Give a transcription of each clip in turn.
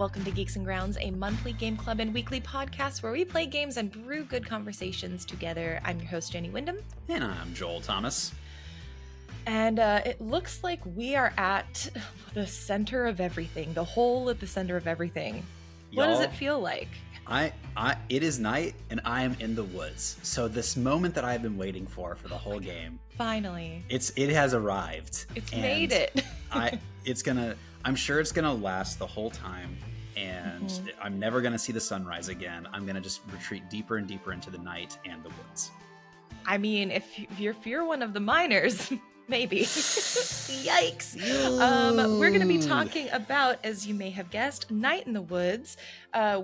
Welcome to Geeks and Grounds, a monthly game club and weekly podcast where we play games and brew good conversations together. I'm your host, Jenny Wyndham. And I'm Joel Thomas. And it looks like we are at the center of everything, the hole at the center of everything. What does it feel like? It is night and I am in the woods. So this moment that I've been waiting for the whole game. Finally. It has arrived. It's made it. I'm sure it's gonna last the whole time, and I'm never gonna see the sunrise again. I'm gonna just retreat deeper and deeper into the night and the woods. I mean, if you're one of the miners, maybe. Yikes. We're going to be talking about, as you may have guessed, Night in the Woods.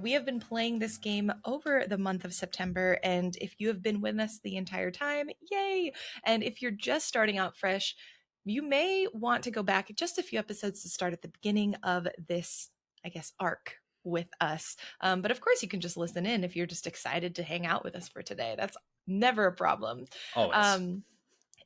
We have been playing this game over the month of September, and if you have been with us the entire time, yay! And if you're just starting out fresh, you may want to go back just a few episodes to start at the beginning of this, I guess, arc with us. But of course, you can just listen in if you're just excited to hang out with us for today. That's never a problem. Always.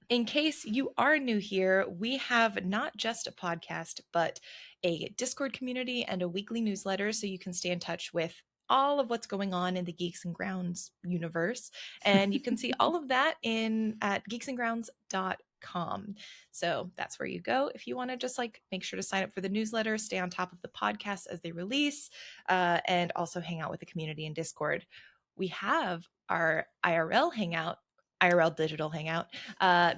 In case you are new here, we have not just a podcast, but a Discord community and a weekly newsletter, so you can stay in touch with all of what's going on in the Geeks and Grounds universe. And you can see all of that at geeksandgrounds.com. So that's where you go if you want to just make sure to sign up for the newsletter, stay on top of the podcasts as they release, and also hang out with the community in Discord. We have our IRL digital hangout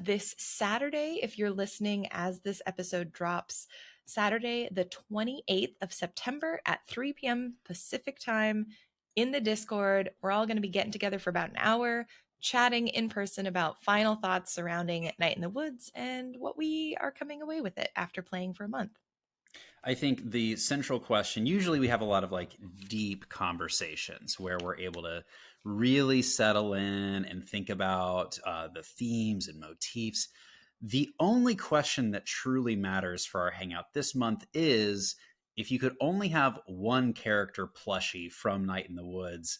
this Saturday. If you're listening as this episode drops, Saturday the 28th of September at 3 p.m. Pacific time in the Discord. We're all going to be getting together for about an hour, chatting in person about final thoughts surrounding Night in the Woods and what we are coming away with it after playing for a month. I think the central question, usually we have a lot of deep conversations where we're able to really settle in and think about the themes and motifs. The only question that truly matters for our hangout this month is, if you could only have one character plushie from Night in the Woods,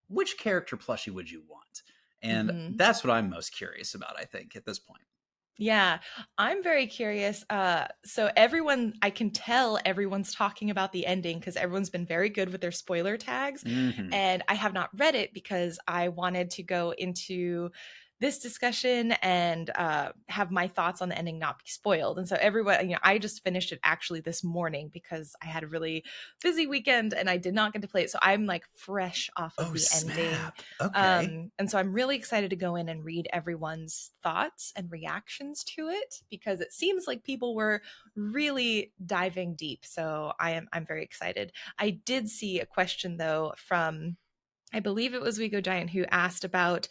which character plushie would you want? And that's what I'm most curious about, I think, at this point. Yeah, I'm very curious. So I can tell everyone's talking about the ending because everyone's been very good with their spoiler tags. And I have not read it because I wanted to go into this discussion and have my thoughts on the ending not be spoiled. And so everyone, I just finished it actually this morning because I had a really busy weekend and I did not get to play it. So I'm fresh off of the ending. Okay. And so I'm really excited to go in and read everyone's thoughts and reactions to it because it seems like people were really diving deep. So I'm very excited. I did see a question though from, I believe it was We Go Giant, who asked about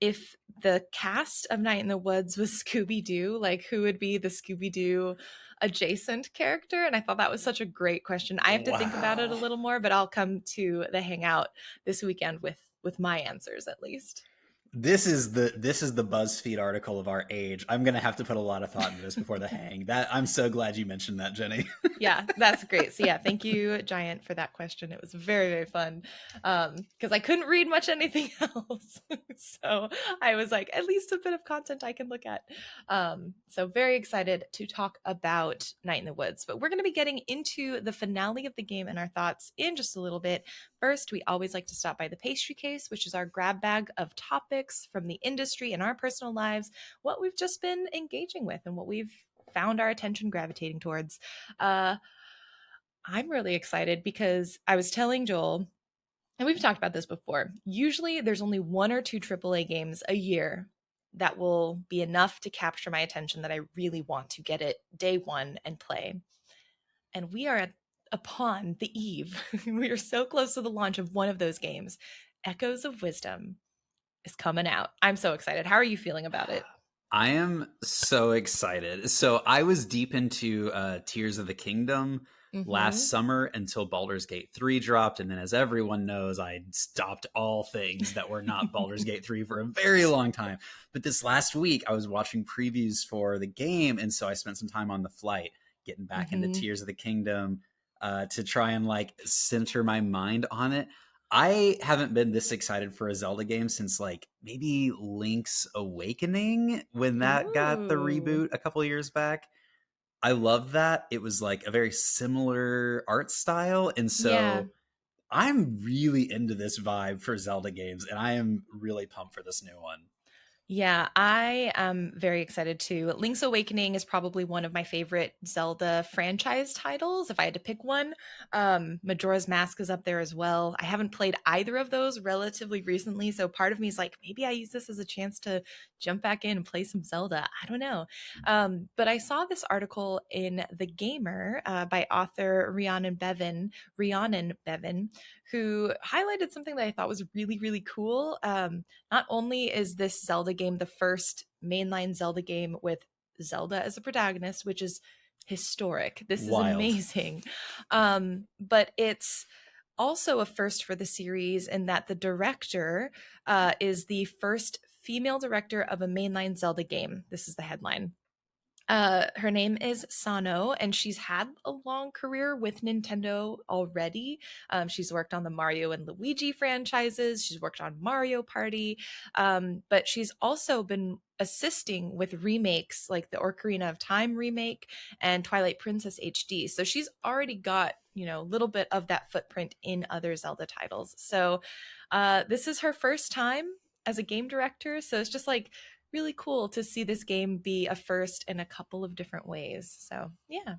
if the cast of Night in the Woods was Scooby-Doo, who would be the Scooby-Doo adjacent character? And I thought that was such a great question. I have to think about it a little more, but I'll come to the hangout this weekend with my answers at least. This is the BuzzFeed article of our age. I'm going to have to put a lot of thought into this before the hang. I'm so glad you mentioned that, Jenny. Yeah, that's great. So yeah, thank you, Giant, for that question. It was very, very fun because I couldn't read much anything else. So I was at least a bit of content I can look at. So very excited to talk about Night in the Woods. But we're going to be getting into the finale of the game and our thoughts in just a little bit. First, we always like to stop by the Pastry Case, which is our grab bag of topics from the industry and our personal lives, what we've just been engaging with and what we've found our attention gravitating towards. I'm really excited because I was telling Joel, and we've talked about this before, usually there's only 1 or 2 AAA games a year that will be enough to capture my attention that I really want to get it day one and play. And we are upon the eve. We are so close to the launch of one of those games. Echoes of Wisdom is coming out. I'm so excited. How are you feeling about it? I am so excited. So I was deep into Tears of the Kingdom last summer until Baldur's Gate 3 dropped. And then, as everyone knows, I stopped all things that were not Baldur's Gate 3 for a very long time. But this last week, I was watching previews for the game. And so I spent some time on the flight getting back into Tears of the Kingdom to try and center my mind on it. I haven't been this excited for a Zelda game since maybe Link's Awakening when that got the reboot a couple of years back. I love that it was like a very similar art style. And Yeah. so I'm really into this vibe for Zelda games, and I am really pumped for this new one. Yeah, I am very excited too. Link's Awakening is probably one of my favorite Zelda franchise titles. If I had to pick one, Majora's Mask is up there as well. I haven't played either of those relatively recently, so part of me is like, maybe I use this as a chance to jump back in and play some Zelda. I don't know. But I saw this article in The Gamer by author Rhiannon Bevan, who highlighted something that I thought was really, really cool. Not only is this Zelda game the first mainline Zelda game with Zelda as a protagonist, which is historic. This is Wild. amazing. But it's also a first for the series in that the director is the first female director of a mainline Zelda game. This is the headline. Her name is Sano, and she's had a long career with Nintendo already. She's worked on the Mario and Luigi franchises. She's worked on Mario Party, but she's also been assisting with remakes like the Ocarina of Time remake and Twilight Princess HD. So she's already got a little bit of that footprint in other Zelda titles. So this is her first time as a game director. So it's just like really cool to see this game be a first in a couple of different ways. So, yeah.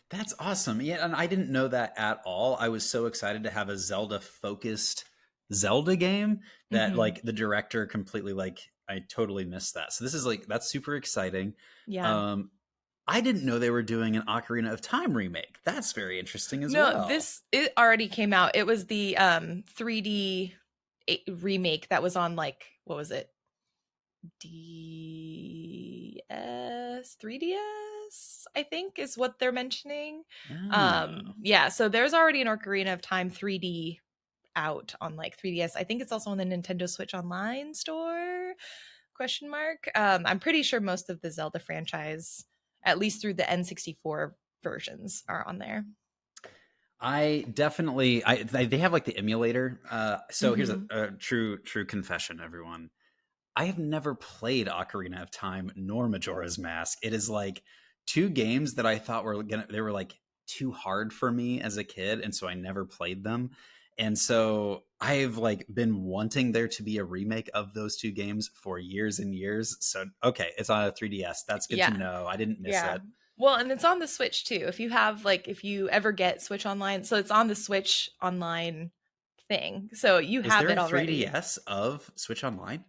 That's awesome. Yeah, and I didn't know that at all. I was so excited to have a Zelda focused Zelda game that like the director completely like I totally missed that. So this is like that's super exciting. Yeah. I didn't know they were doing an Ocarina of Time remake. That's very interesting as No, well. it already came out. It was the 3D remake that was on like what was it? DS, 3DS, I think is what they're mentioning. Oh. Yeah, so there's already an Ocarina of Time 3D out on like 3DS. I think it's also on the Nintendo Switch Online store? Question mark. I'm pretty sure most of the Zelda franchise, at least through the N64 versions, are on there. I definitely they have like the emulator. So here's a true confession, everyone. I have never played Ocarina of Time nor Majora's Mask. It is like two games that I thought they were like too hard for me as a kid, and so I never played them. And so I've like been wanting there to be a remake of those two games for years and years. So okay, it's on a 3DS. That's good to Yeah. know. I didn't miss Yeah. it. Well, and it's on the Switch too. If you ever get Switch Online, so it's on the Switch Online thing. So you Is have there it a already. 3DS of Switch Online?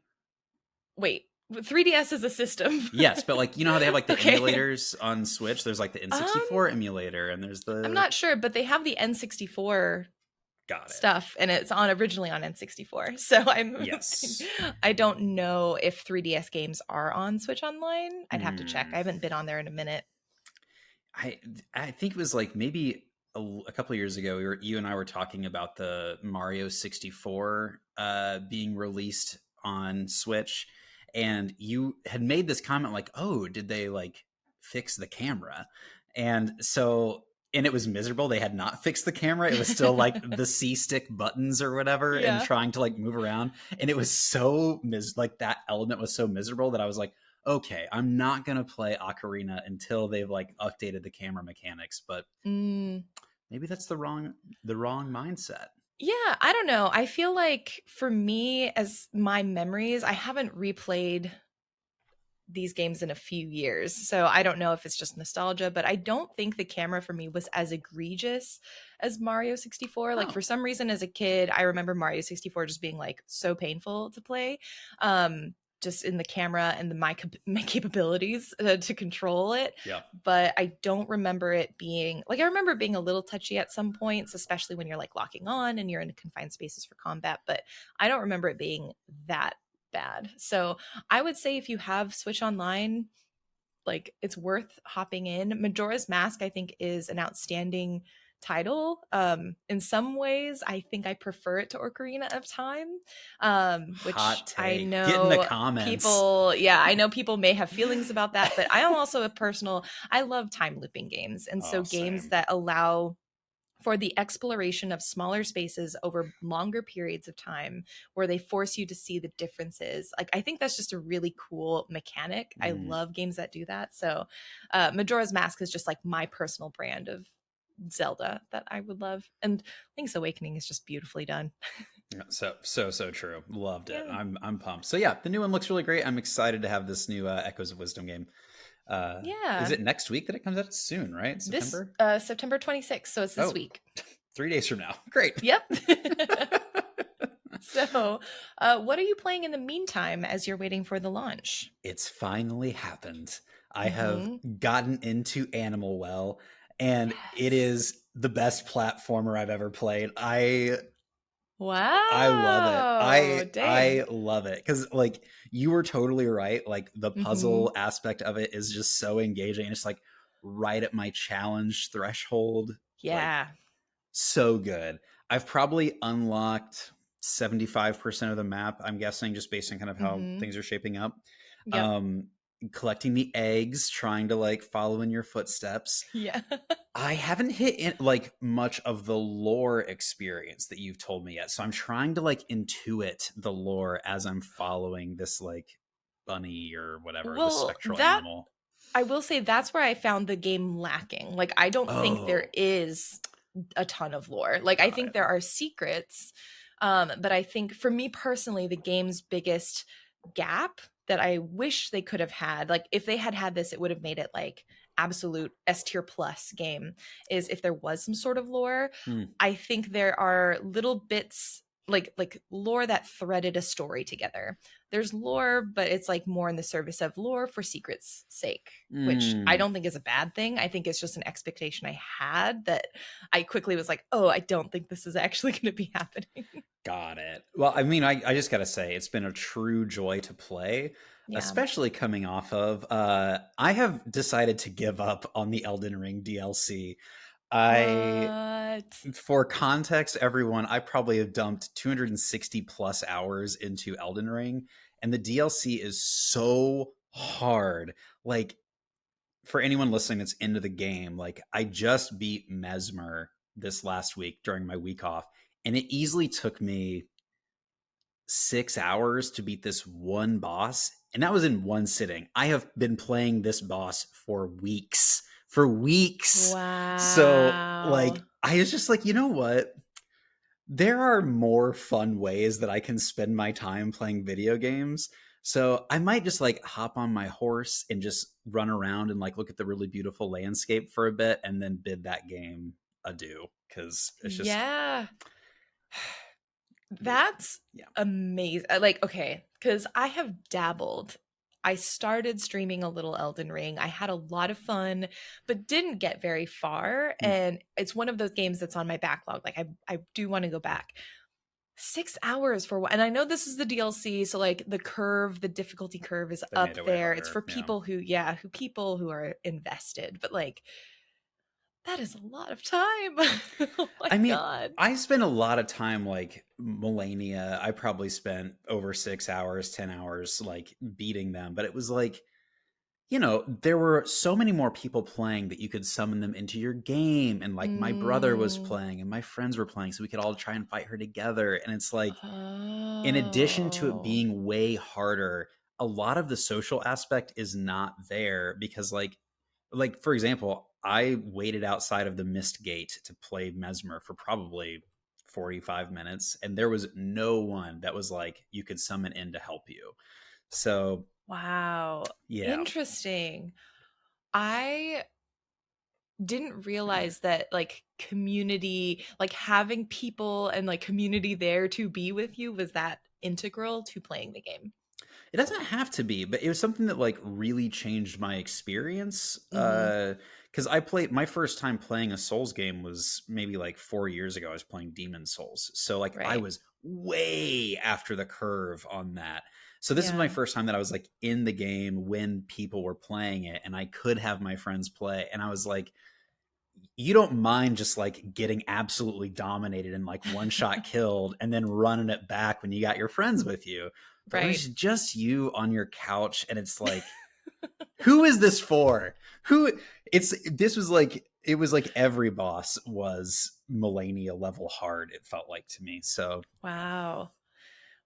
Wait, 3DS is a system. Yes, but like you know how they have like the Okay. emulators on Switch? There's like the N64 emulator and there's the I'm not sure, but they have the N64 Got it. stuff and it's on originally on N64. So Yes. I don't know if 3DS games are on Switch Online. I'd have to check. I haven't been on there in a minute. I think it was like maybe a couple of years ago you and I were talking about the Mario 64 being released on Switch, and you had made this comment like, "Oh, did they like fix the camera?" And it was miserable. They had not fixed the camera. It was still like the C stick buttons or whatever, and Yeah. trying to like move around. And it was so like that element was so miserable that I was like, okay, I'm not gonna play Ocarina until they've like updated the camera mechanics. But maybe that's the wrong mindset. Yeah, I don't know. I feel like for me, as my memories, I haven't replayed these games in a few years. So I don't know if it's just nostalgia, but I don't think the camera for me was as egregious as Mario 64. Like for some reason as a kid, I remember Mario 64 just being like so painful to play. Just in the camera and my capabilities to control it. Yeah. But I don't remember it being like, I remember it being a little touchy at some points, especially when you're like locking on and you're in confined spaces for combat. But I don't remember it being that bad. So I would say if you have Switch Online, like it's worth hopping in. Majora's Mask, I think, is an outstanding title. In some ways, I think I prefer it to Ocarina of Time. Which Hot take. I know Get in the comments. I know people may have feelings about that, but I am also I love time looping games. And so games that allow for the exploration of smaller spaces over longer periods of time where they force you to see the differences. Like, I think that's just a really cool mechanic. I love games that do that. So Majora's Mask is just like my personal brand of Zelda that I would love. And Link's Awakening is just beautifully done. So true. Loved it. Yeah. I'm pumped. So yeah, the new one looks really great. I'm excited to have this new Echoes of Wisdom game. Yeah. Is it next week that it comes out? Soon, right? September? This September 26th, so it's this week. 3 days from now. Great. Yep. So, what are you playing in the meantime as you're waiting for the launch? It's finally happened. I have gotten into Animal Well, and it is the best platformer I've ever played. Wow. I love it. Dang. I love it. Because like you were totally right. Like the puzzle aspect of it is just so engaging. It's like right at my challenge threshold. Yeah. Like, so good. I've probably unlocked 75% of the map, I'm guessing, just based on kind of how things are shaping up. Yep. Collecting the eggs, trying to like follow in your footsteps. Yeah. I haven't hit in, like much of the lore experience that you've told me yet. So I'm trying to like intuit the lore as I'm following this like bunny or whatever, the spectral animal. I will say that's where I found the game lacking. Like, I don't think there is a ton of lore. Like, I think there are secrets. But I think for me personally, the game's biggest gap that I wish they could have had, like if they had this, it would have made it like absolute S tier plus game, is if there was some sort of lore. I think there are little bits like lore that threaded a story together. There's lore, but it's like more in the service of lore for secret's sake, which I don't think is a bad thing. I think it's just an expectation I had that I quickly was like, oh, I don't think this is actually going to be happening. Got it. Well, I mean, I just got to say, it's been a true joy to play, especially coming off of, I have decided to give up on the Elden Ring DLC. For context, everyone, I probably have dumped 260 plus hours into Elden Ring, and the DLC is so hard. Like, for anyone listening that's into the game, like I just beat Mesmer this last week during my week off, and it easily took me 6 hours to beat this one boss, and that was in one sitting. I have been playing this boss for weeks. Wow. So like I was just like, you know what? There are more fun ways that I can spend my time playing video games. So I might just like hop on my horse and just run around and like look at the really beautiful landscape for a bit and then bid that game adieu, because it's just that's amazing. Like, okay, because I have dabbled. I started streaming a little Elden Ring. I had a lot of fun, but didn't get very far. And it's one of those games that's on my backlog. Like I do want to go back. 6 hours for what? And I know this is the DLC, so like the difficulty curve is up there. It's for people who are invested, but like that is a lot of time. Oh my God. I spent a lot of time like Melania. I probably spent over 6 hours, 10 hours like beating them, but it was like, you know, there were so many more people playing that you could summon them into your game. And like my brother was playing and my friends were playing, so we could all try and fight her together. And it's like, in addition to it being way harder, a lot of the social aspect is not there because like for example, I waited outside of the Mist Gate to play Mesmer for probably 45 minutes, and there was no one that was like, you could summon in to help you. So, wow. Yeah. Interesting. I didn't realize that like community, like having people and like community there to be with you was that integral to playing the game. It doesn't have to be, but it was something that like really changed my experience. Because I played my first time playing a Souls game was maybe like 4 years ago. I was playing Demon Souls, so like I was way after the curve on that. So this was my first time that I was like in the game when people were playing it, and I could have my friends play, and I was like, you don't mind just like getting absolutely dominated and like one shot killed and then running it back when you got your friends with you. But it's just you on your couch, and it's like, who is this for? This was like it was like every boss was Melania level hard, it felt like to me. So Wow.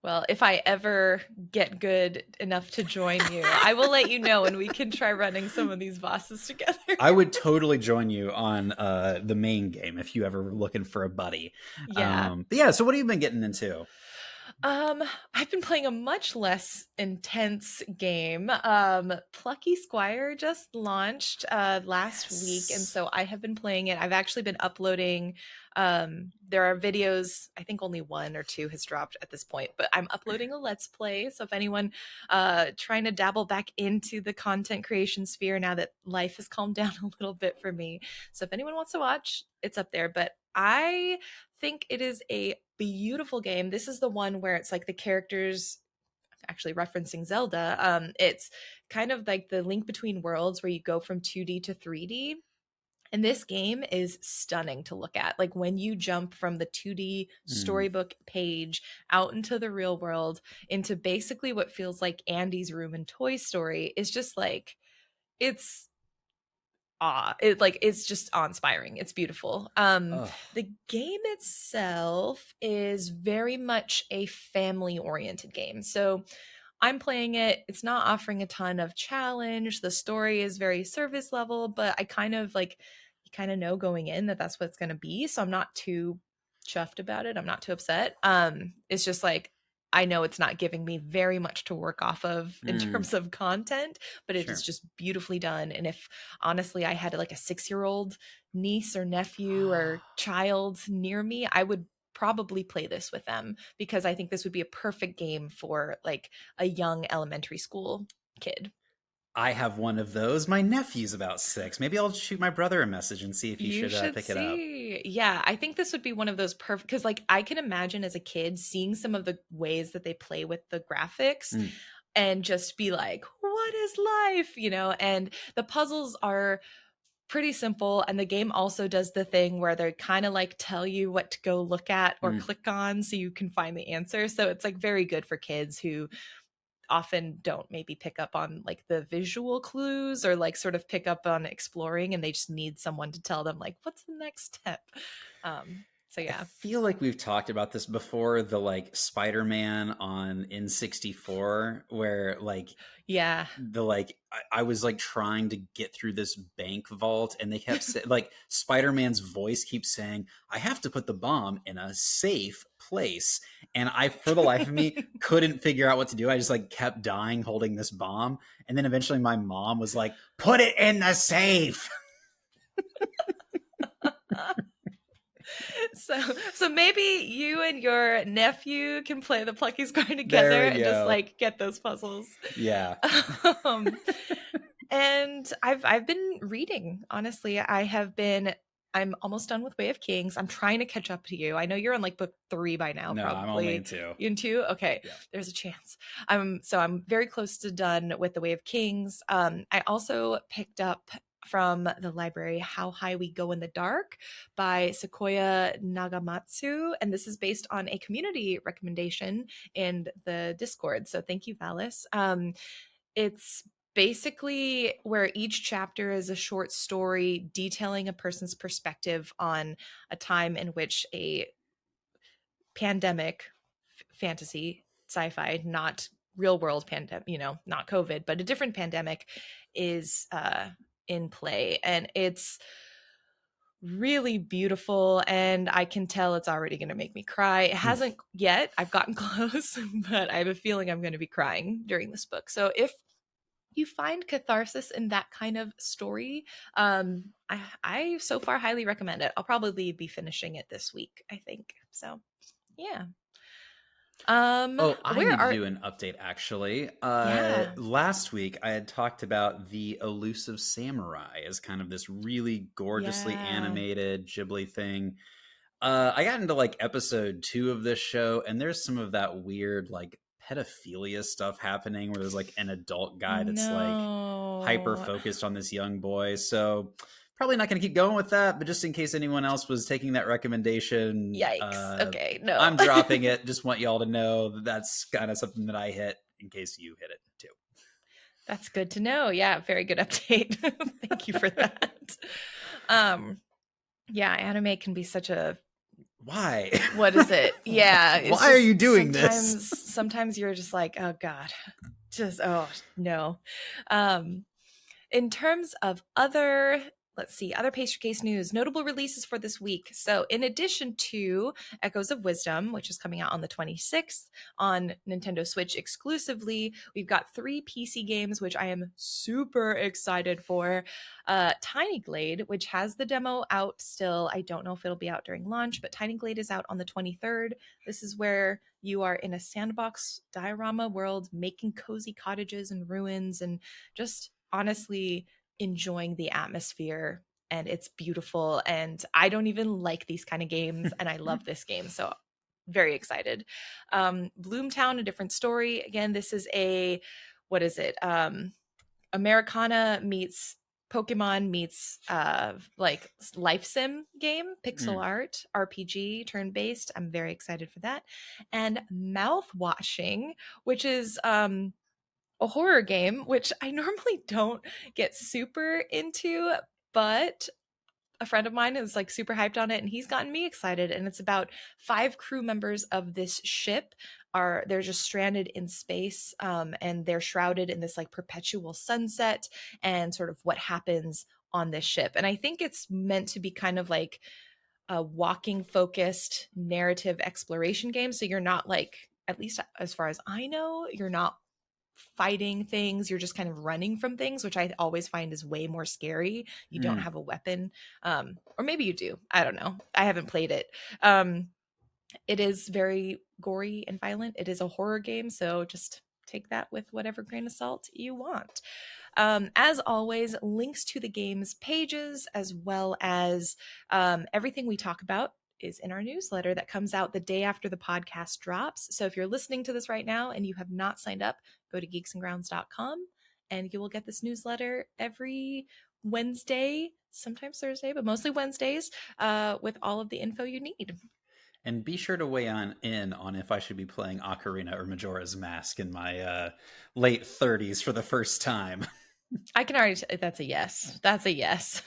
Well, if I ever get good enough to join you, I will let you know and we can try running some of these bosses together. I would totally join you on the main game if you ever were looking for a buddy. Yeah. But yeah, so what have you been getting into? I've been playing a much less intense game. Plucky Squire just launched last week, and so I have been playing it. I've actually been uploading. There are videos. I think only one or two has dropped at this point, but I'm uploading a Let's Play. So if anyone trying to dabble back into the content creation sphere now that life has calmed down a little bit for me, so if anyone wants to watch, it's up there. But I think it is a beautiful game. This is the one where it's like the characters, actually referencing Zelda. It's kind of like the link between worlds where you go from 2D to 3D. And this game is stunning to look at. Like when you jump from the 2D storybook page out into the real world, into basically what feels like Andy's room in Toy Story, is just like, it's it's just awe-inspiring. It's beautiful. The game itself is very much a family oriented game, so I'm playing it. It's not offering a ton of challenge. The story is very service level, but I kind of like, you kind of know going in that that's what it's going to be, so I'm not too chuffed about it. I'm not too upset. It's just like, I know it's not giving me very much to work off of in terms of content, but it is just beautifully done. And if honestly I had like a 6-year-old niece or nephew or child near me, I would probably play this with them, because I think this would be a perfect game for like a young elementary school kid. I have one of those. My nephew's about 6. Maybe I'll shoot my brother a message and see if he You should should pick it up. see. Yeah, I think this would be one of those perfect, because like I can imagine as a kid seeing some of the ways that they play with the graphics and just be like, what is life? You know, and the puzzles are pretty simple. And the game also does the thing where they kind of like tell you what to go look at or click on so you can find the answer. So it's like very good for kids who often don't maybe pick up on like the visual clues or like sort of pick up on exploring, and they just need someone to tell them like what's the next step. So yeah, I feel like we've talked about this before, the like Spider-Man on N64, where like yeah, the like I was like trying to get through this bank vault, and they kept like Spider-Man's voice keeps saying, I have to put the bomb in a safe place, and I for the life of me couldn't figure out what to do. I just like kept dying holding this bomb, and then eventually my mom was like, put it in the safe. so maybe you and your nephew can play the Plucky Squire together and just like get those puzzles. Yeah. And I've been reading, honestly. I'm almost done with Way of Kings. I'm trying to catch up to you. I know you're on like book 3 by now. No, probably. I'm only in 2. In 2? Okay. Yeah. There's a chance. So I'm very close to done with the Way of Kings. I also picked up from the library How High We Go in the Dark by Sequoia Nagamatsu. And this is based on a community recommendation in the Discord. So thank you, Valis. It's basically where each chapter is a short story detailing a person's perspective on a time in which a pandemic, fantasy, sci-fi, not real world pandemic, not COVID, but a different pandemic is in play. And it's really beautiful, and I can tell it's already going to make me cry. It hasn't yet. I've gotten close, but I have a feeling I'm going to be crying during this book. So if you find catharsis in that kind of story, I so far highly recommend it. I'll probably be finishing it this week, I think. So yeah. I need to do an update actually. Yeah. Last week I had talked about The Elusive Samurai as kind of this really gorgeously animated Ghibli thing. I got into like episode 2 of this show, and there's some of that weird like pedophilia stuff happening where there's like an adult guy that's like hyper focused on this young boy. So probably not going to keep going with that, but just in case anyone else was taking that recommendation, yikes. Okay, no. I'm dropping it. Just want y'all to know that that's kind of something that I hit in case you hit it too. That's good to know. Yeah, very good update. Thank you for that. Yeah, anime can be such a Why? what is it? Yeah, it's Why are you just doing this? sometimes you're just like, oh God, just oh no. Um, in terms of other, let's see, other Pastry Case news, notable releases for this week. So, in addition to Echoes of Wisdom, which is coming out on the 26th on Nintendo Switch exclusively, we've got 3 PC games, which I am super excited for. Tiny Glade, which has the demo out still. I don't know if it'll be out during launch, but Tiny Glade is out on the 23rd. This is where you are in a sandbox diorama world making cozy cottages and ruins and just honestly enjoying the atmosphere, and it's beautiful, and I don't even like these kind of games and I love this game, so very excited. Bloomtown, a different story. Again, this is a what is it, Americana meets Pokemon meets like life sim game, pixel art RPG, turn based. I'm very excited for that. And Mouth Washing, which is a horror game, which I normally don't get super into, but a friend of mine is like super hyped on it and he's gotten me excited. And it's about 5 crew members of this ship are they're just stranded in space, and they're shrouded in this like perpetual sunset and sort of what happens on this ship. And I think it's meant to be kind of like a walking focused narrative exploration game, so you're not like, at least as far as I know, you're not fighting things, you're just kind of running from things, which I always find is way more scary. You don't have a weapon, or maybe you do, I don't know, I haven't played it. It is very gory and violent. It is a horror game, so just take that with whatever grain of salt you want. As always, links to the game's pages as well as everything we talk about is in our newsletter that comes out the day after the podcast drops. So if you're listening to this right now and you have not signed up, go to geeksandgrounds.com and you will get this newsletter every Wednesday, sometimes Thursday, but mostly Wednesdays, with all of the info you need. And be sure to weigh in on if I should be playing Ocarina or Majora's Mask in my late 30s for the first time. I can already that's a yes. That's a yes.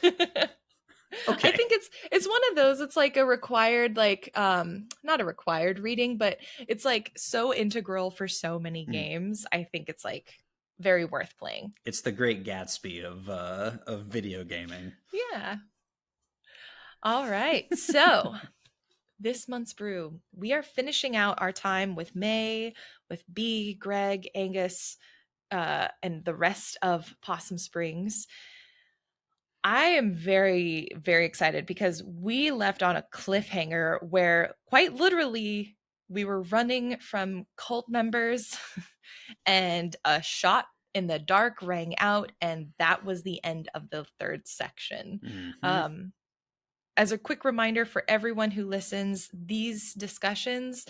Okay. I think it's one of those, it's like a required, like not a required reading, but it's like so integral for so many games. I think it's like very worth playing. It's the Great Gatsby of video gaming. Yeah. All right. So, this month's brew, we are finishing out our time with May, with B, Gregg, Angus, and the rest of Possum Springs. I am very, very excited because we left on a cliffhanger where quite literally we were running from cult members and a shot in the dark rang out, and that was the end of the 3rd section. As a quick reminder for everyone who listens, these discussions,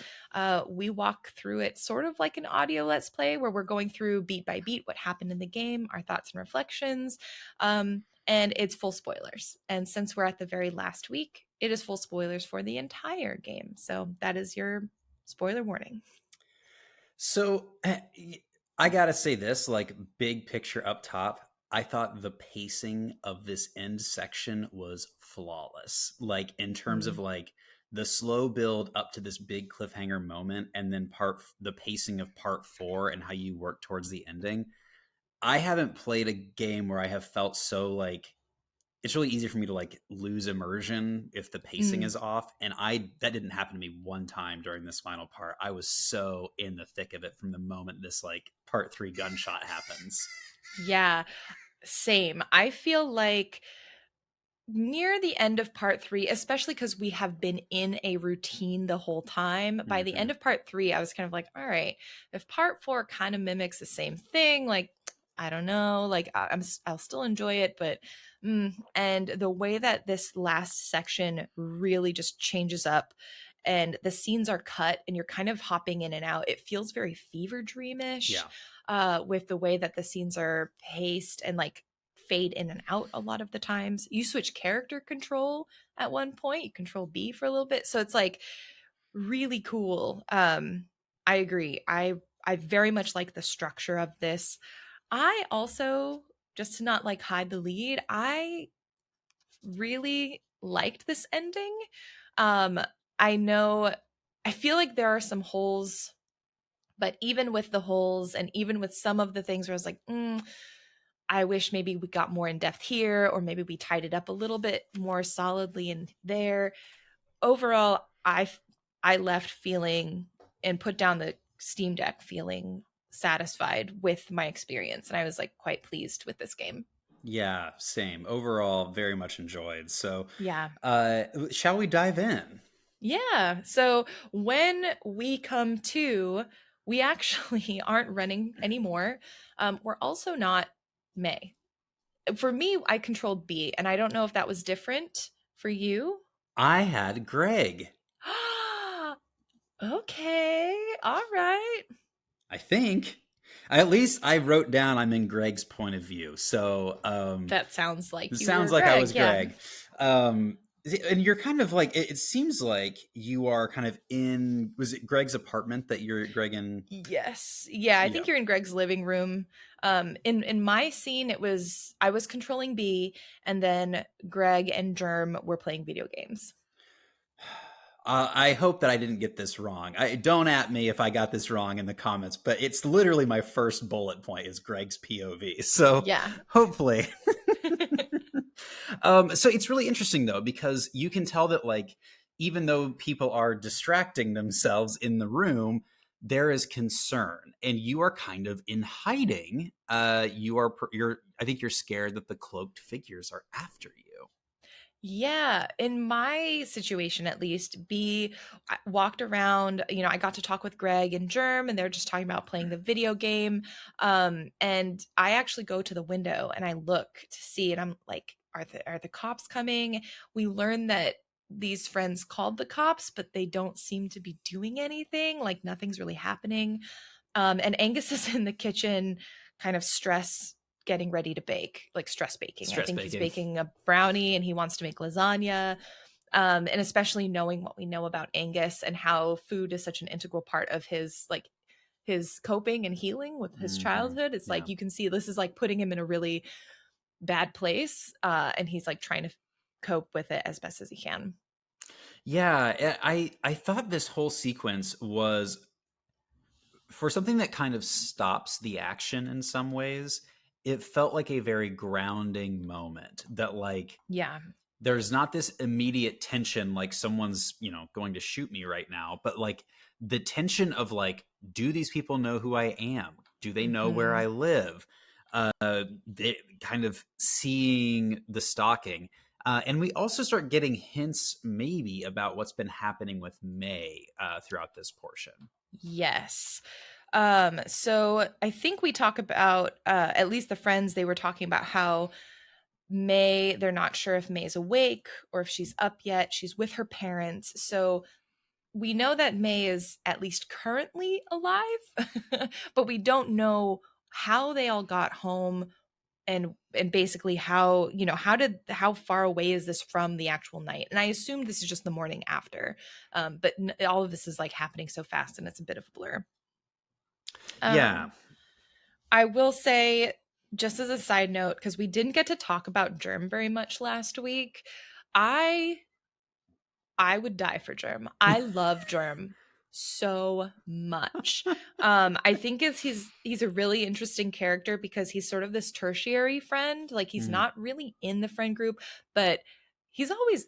we walk through it sort of like an audio let's play where we're going through beat by beat what happened in the game, our thoughts and reflections, and it's full spoilers. And since we're at the very last week, it is full spoilers for the entire game. So that is your spoiler warning. So I gotta say this, like, big picture up top, I thought the pacing of this end section was flawless. Like, in terms of like the slow build up to this big cliffhanger moment, and then the pacing of part 4 and how you work towards the ending. I haven't played a game where I have felt so like it's really easy for me to like lose immersion if the pacing is off, and that didn't happen to me one time during this final part. I was so in the thick of it from the moment this like part 3 gunshot happens. Yeah, same. I feel like near the end of part 3, especially because we have been in a routine the whole time, by the end of part 3 I was kind of like, all right, if part 4 kind of mimics the same thing, like I don't know, like I'll still enjoy it, but and the way that this last section really just changes up and the scenes are cut and you're kind of hopping in and out, it feels very fever dreamish. With the way that the scenes are paced and like fade in and out a lot of the times. You switch character control at one point, you control B for a little bit, so it's like really cool. I agree. I very much like the structure of this. I also, just to not like hide the lead, I really liked this ending. Um, I know, I feel like there are some holes, but even with the holes and even with some of the things where I was like, I wish maybe we got more in depth here, or maybe we tied it up a little bit more solidly in there. Overall, I left feeling and put down the Steam Deck feeling satisfied with my experience, and I was like quite pleased with this game. Yeah, same. Overall, very much enjoyed. So, Yeah. shall we dive in? Yeah. So when we come to, we actually aren't running anymore. We're also not May. For me, I controlled B, and I don't know if that was different for you. I had Gregg. Okay. All right. I think. At least I wrote down I'm in Gregg's point of view. So, That sounds it like you were sounds like I Gregg. was Yeah. Gregg. Um, and you're kind of like, it seems like you are kind of in, was it Gregg's apartment that you're Gregg in? Yes. Yeah, I Yeah. think you're in Greg's living room. In my scene, it was I was controlling B, and then Gregg and Germ were playing video games. I hope that I didn't get this wrong. Don't at me if I got this wrong in the comments, but it's literally my first bullet point is Gregg's POV. So Yeah. hopefully. So it's really interesting though, because you can tell that like, even though people are distracting themselves in the room, there is concern and you are kind of in hiding. You're, I think you're scared that the cloaked figures are after you. Yeah, in my situation at least, B I walked around, I got to talk with Gregg and Germ, and they're just talking about playing the video game. And I actually go to the window and I look to see, and I'm like, are the cops coming? We learn that these friends called the cops, but they don't seem to be doing anything, like nothing's really happening. And Angus is in the kitchen, kind of getting ready to bake, like stress baking. I Stress think he's baking. baking a brownie and he wants to make lasagna. And especially knowing what we know about Angus and how food is such an integral part of his coping and healing with his Hmm. childhood. It's Yeah. like you can see this is like putting him in a really bad place. And he's like trying to cope with it as best as he can. Yeah, I thought this whole sequence was for something that kind of stops the action in some ways. It felt like a very grounding moment that like Yeah. there's not this immediate tension like someone's, going to shoot me right now, but like the tension of like do these people know who I am? Do they know where Hmm. I live? They kind of seeing the stalking. And we also start getting hints maybe about what's been happening with May throughout this portion. Yes. So I think we talk about at least the friends, they were talking about how they're not sure if May's awake or if she's up yet. She's with her parents. So we know that May is at least currently alive, but we don't know how they all got home, and basically how far away is this from the actual night. And I assume this is just the morning after. But all of this is like happening so fast and it's a bit of a blur. Yeah. um I will say, just as a side note, because we didn't get to talk about Germ very much last week, I I would die for Germ. I love Germ so much. I think he's a really interesting character because he's sort of this tertiary friend. Like he's Mhm. not really in the friend group, but he's always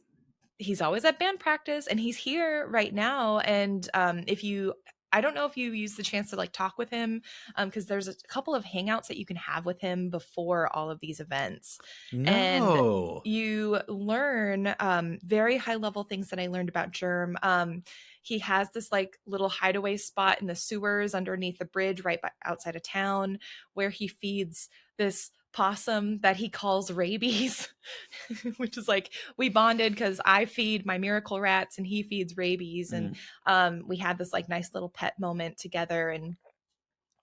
he's always at band practice and he's here right now. And if you I don't know if you use the chance to like talk with him, because there's a couple of hangouts that you can have with him before all of these events, and No. you learn very high level things that I learned about Germ. He has this like little hideaway spot in the sewers underneath the bridge right outside of town where he feeds this possum that he calls rabies, which is like we bonded because I feed my miracle rats and he feeds rabies. And Mm. we had this like nice little pet moment together. And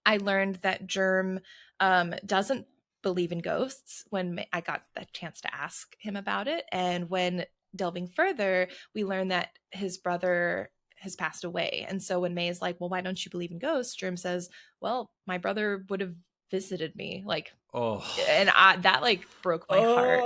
I learned that Germ doesn't believe in ghosts when I got the chance to ask him about it. And when delving further, we learned that his brother has passed away. And so when May is like, well, why don't you believe in ghosts? Germ says, well, my brother would have visited me. Like, Oh. and that like broke my heart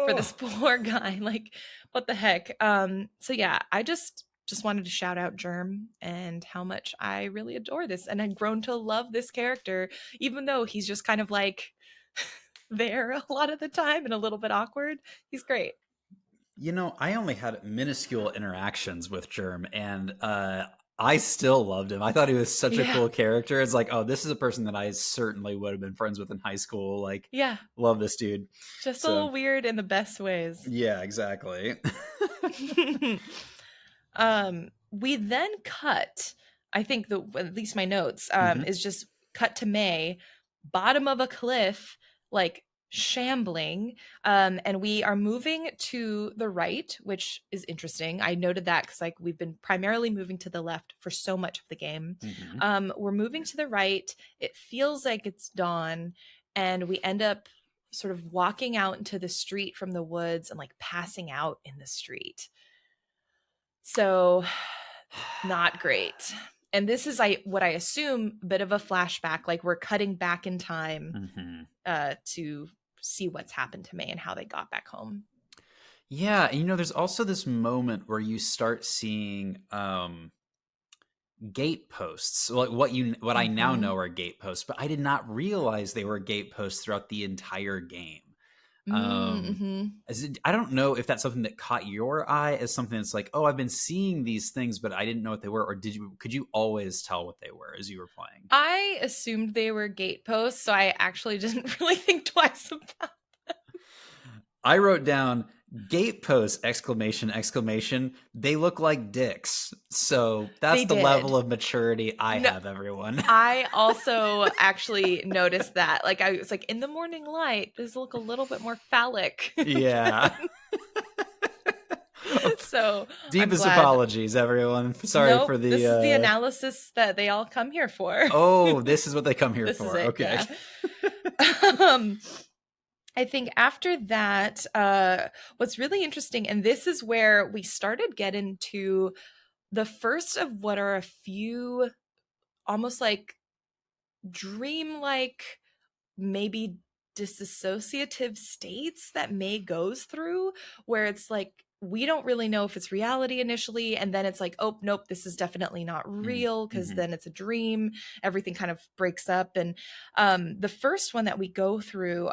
for this poor guy. Like, what the heck? So yeah, I just wanted to shout out Germ and how much I really adore this, and I've grown to love this character, even though he's just kind of like there a lot of the time and a little bit awkward. He's great. You know, I only had minuscule interactions with Germ, and I still loved him. I thought he was such a Yeah. cool character. It's like, oh, this is a person that I certainly would have been friends with in high school. Like, Yeah. love this dude. Just a So, little weird in the best ways. yeah, exactly. We then cut, I think at least my notes, Mhm. is just cut to May, bottom of a cliff, like shambling. And we are moving to the right, which is interesting. I noted that because like we've been primarily moving to the left for so much of the game. Mhm. We're moving to the right. It feels like it's dawn, and we end up sort of walking out into the street from the woods and like passing out in the street. So not great. And this is what I assume a bit of a flashback, like we're cutting back in time Mhm. to see what's happened to May and how they got back home. Yeah, and you know, there's also this moment where you start seeing gate posts, like what I now Mm-hmm. know are gate posts, but I did not realize they were gate posts throughout the entire game. Mm-hmm. I don't know if that's something that caught your eye as something that's like, oh, I've been seeing these things, but I didn't know what they were, or could you always tell what they were as you were playing? I assumed they were gate posts, so I actually didn't really think twice about. I wrote down gate posts, exclamation, exclamation. They look like dicks. So that's They the level did. of maturity I No, have, everyone. I also actually noticed that. Like I was like, in the morning light, does look a little bit more phallic. Yeah. So I'm Deepest glad. apologies, everyone. Sorry Nope, for this is the the analysis that they all come here for. oh, this is what they come here This is for. it, Okay. yeah. um, I think after that, what's really interesting, and this is where we started getting to the first of what are a few almost like dream-like, maybe disassociative states that May goes through, where it's like we don't really know if it's reality initially, and then it's like, oh nope, this is definitely not real, because Mm-hmm. then it's a dream. Everything kind of breaks up. And the first one that we go through,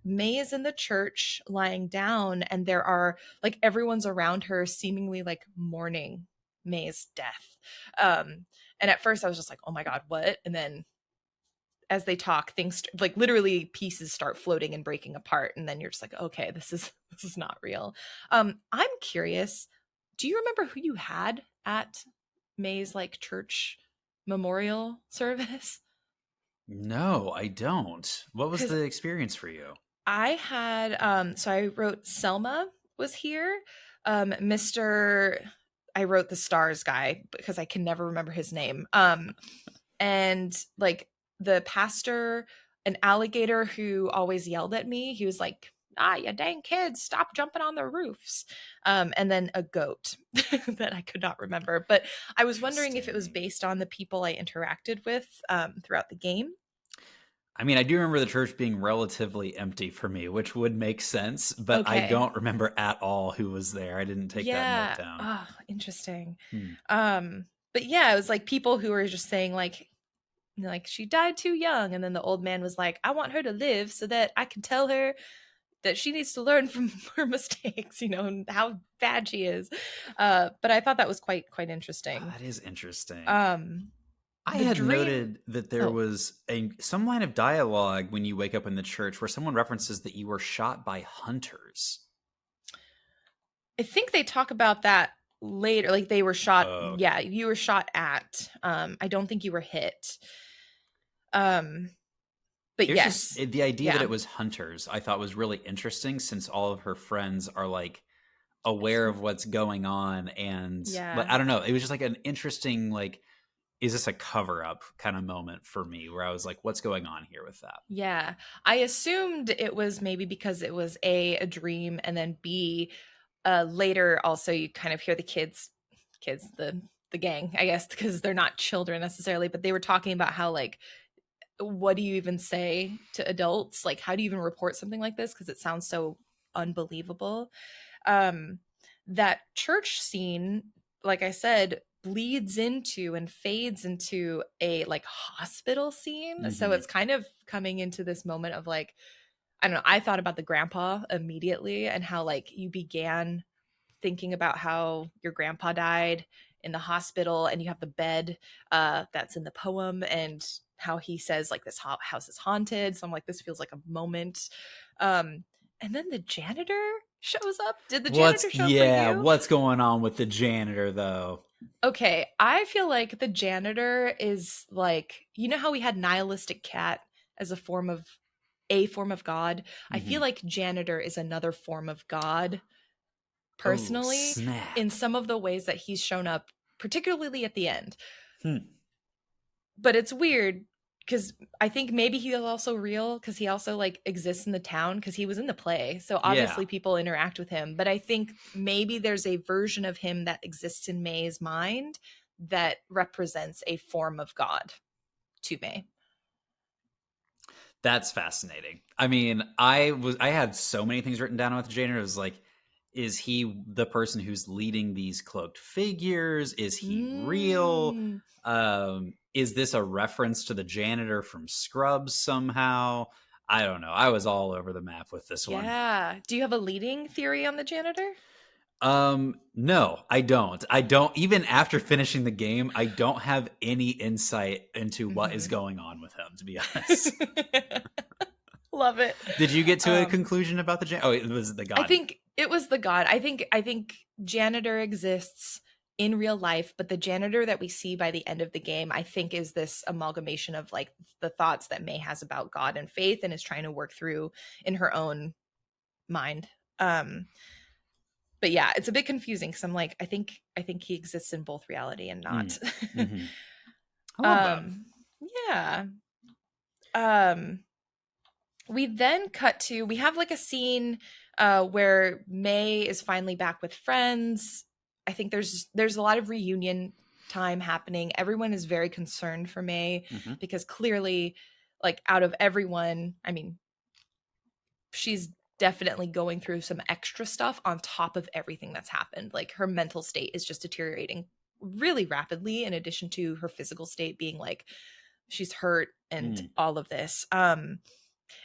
May is in the church lying down, and there are like everyone's around her seemingly like mourning May's death. And at first I was just like, oh my god, what? And then as they talk, things like literally pieces start floating and breaking apart, and then you're just like, okay, this is not real. I'm curious, do you remember who you had at May's like church memorial service? No, I don't. What was Because the experience for you? I had so I wrote Selma was here. Mr. I wrote the stars guy because I can never remember his name. And like the pastor, an alligator who always yelled at me, he was like, ah, you dang kids, stop jumping on the roofs. And then a goat that I could not remember. But I was wondering if it was Interesting. based on the people I interacted with throughout the game. I mean, I do remember the church being relatively empty for me, which would make sense, but I Okay. don't remember at all who was there. I didn't take that note Yeah. down. Oh, interesting. Hmm. But yeah, it was like people who were just saying like she died too young, and then the old man was like, I want her to live so that I can tell her that she needs to learn from her mistakes, and how bad she is. But I thought that was quite Oh, interesting. that is interesting. Um, I the had dream. noted that there Oh, was some line of dialogue when you wake up in the church where someone references that you were shot by hunters. I think they talk about that later. Like they were shot. Oh, okay. Yeah, you were shot at. I don't think you were hit. Um, but It was just yes, the idea that yeah, it was hunters, I thought was really interesting since all of her friends are like I aware think of what's going on. And like, yeah. I don't know, it was just like an interesting, like, is this a cover up kind of moment for me where I was like, what's going on here with that? Yeah. I assumed it was maybe because it was a dream, and then B, later also you kind of hear the kids, the gang, I guess, because they're not children necessarily, but they were talking about how like what do you even say to adults? Like, how do you even report something like this? Because it sounds so unbelievable. Um, that church scene, like I said, bleeds into and fades into a like hospital scene. So Mm-hmm. it's kind of coming into this moment of like, I don't know, I thought about the grandpa immediately and how like you began thinking about how your grandpa died in the hospital and you have the bed that's in the poem and how he says like this house is haunted. So I'm like, this feels like a moment. um and then the janitor shows up. Did the janitor show up for you? What's going on with the janitor though? Okay, I feel like the janitor is like, you know how we had nihilistic cat as a form of god. I Mm-hmm. feel like janitor is another form of god Oh, personally in snap. some of the ways that he's shown up, particularly at the end. Hmm. But it's weird because I think maybe he's also real because he also like exists in the town because he was in the play. So Yeah. obviously people interact with him. But I think maybe there's a version of him that exists in May's mind that represents a form of God to May. That's fascinating. I mean, I had so many things written down with the janitor. It was like, is he the person who's leading these cloaked figures? Is he real? Mm, Is this a reference to the janitor from Scrubs somehow? I don't know. I was all over the map with this one. yeah. Do you have a leading theory on the janitor? No, I don't. I don't, even after finishing the game, I don't have any insight into what is Mm-hmm. going on with him, to be honest. Love it. Did you get to a Um, conclusion about the oh, it was the I god. think it was the god. I think janitor exists in real life, but the janitor that we see by the end of the game, I think is this amalgamation of like the thoughts that May has about God and faith and is trying to work through in her own mind. Um but yeah, it's a bit confusing because I'm like, I think he exists in both reality and not. Mm. Hmm. I love that. um yeah. Um we then cut to we have like a scene where May is finally back with friends. I think there's a lot of reunion time happening. Everyone is very concerned for May Hmm. because clearly, like out of everyone, I mean, she's definitely going through some extra stuff on top of everything that's happened. Like her mental state is just deteriorating really rapidly in addition to her physical state being like she's hurt and Mm. all of this.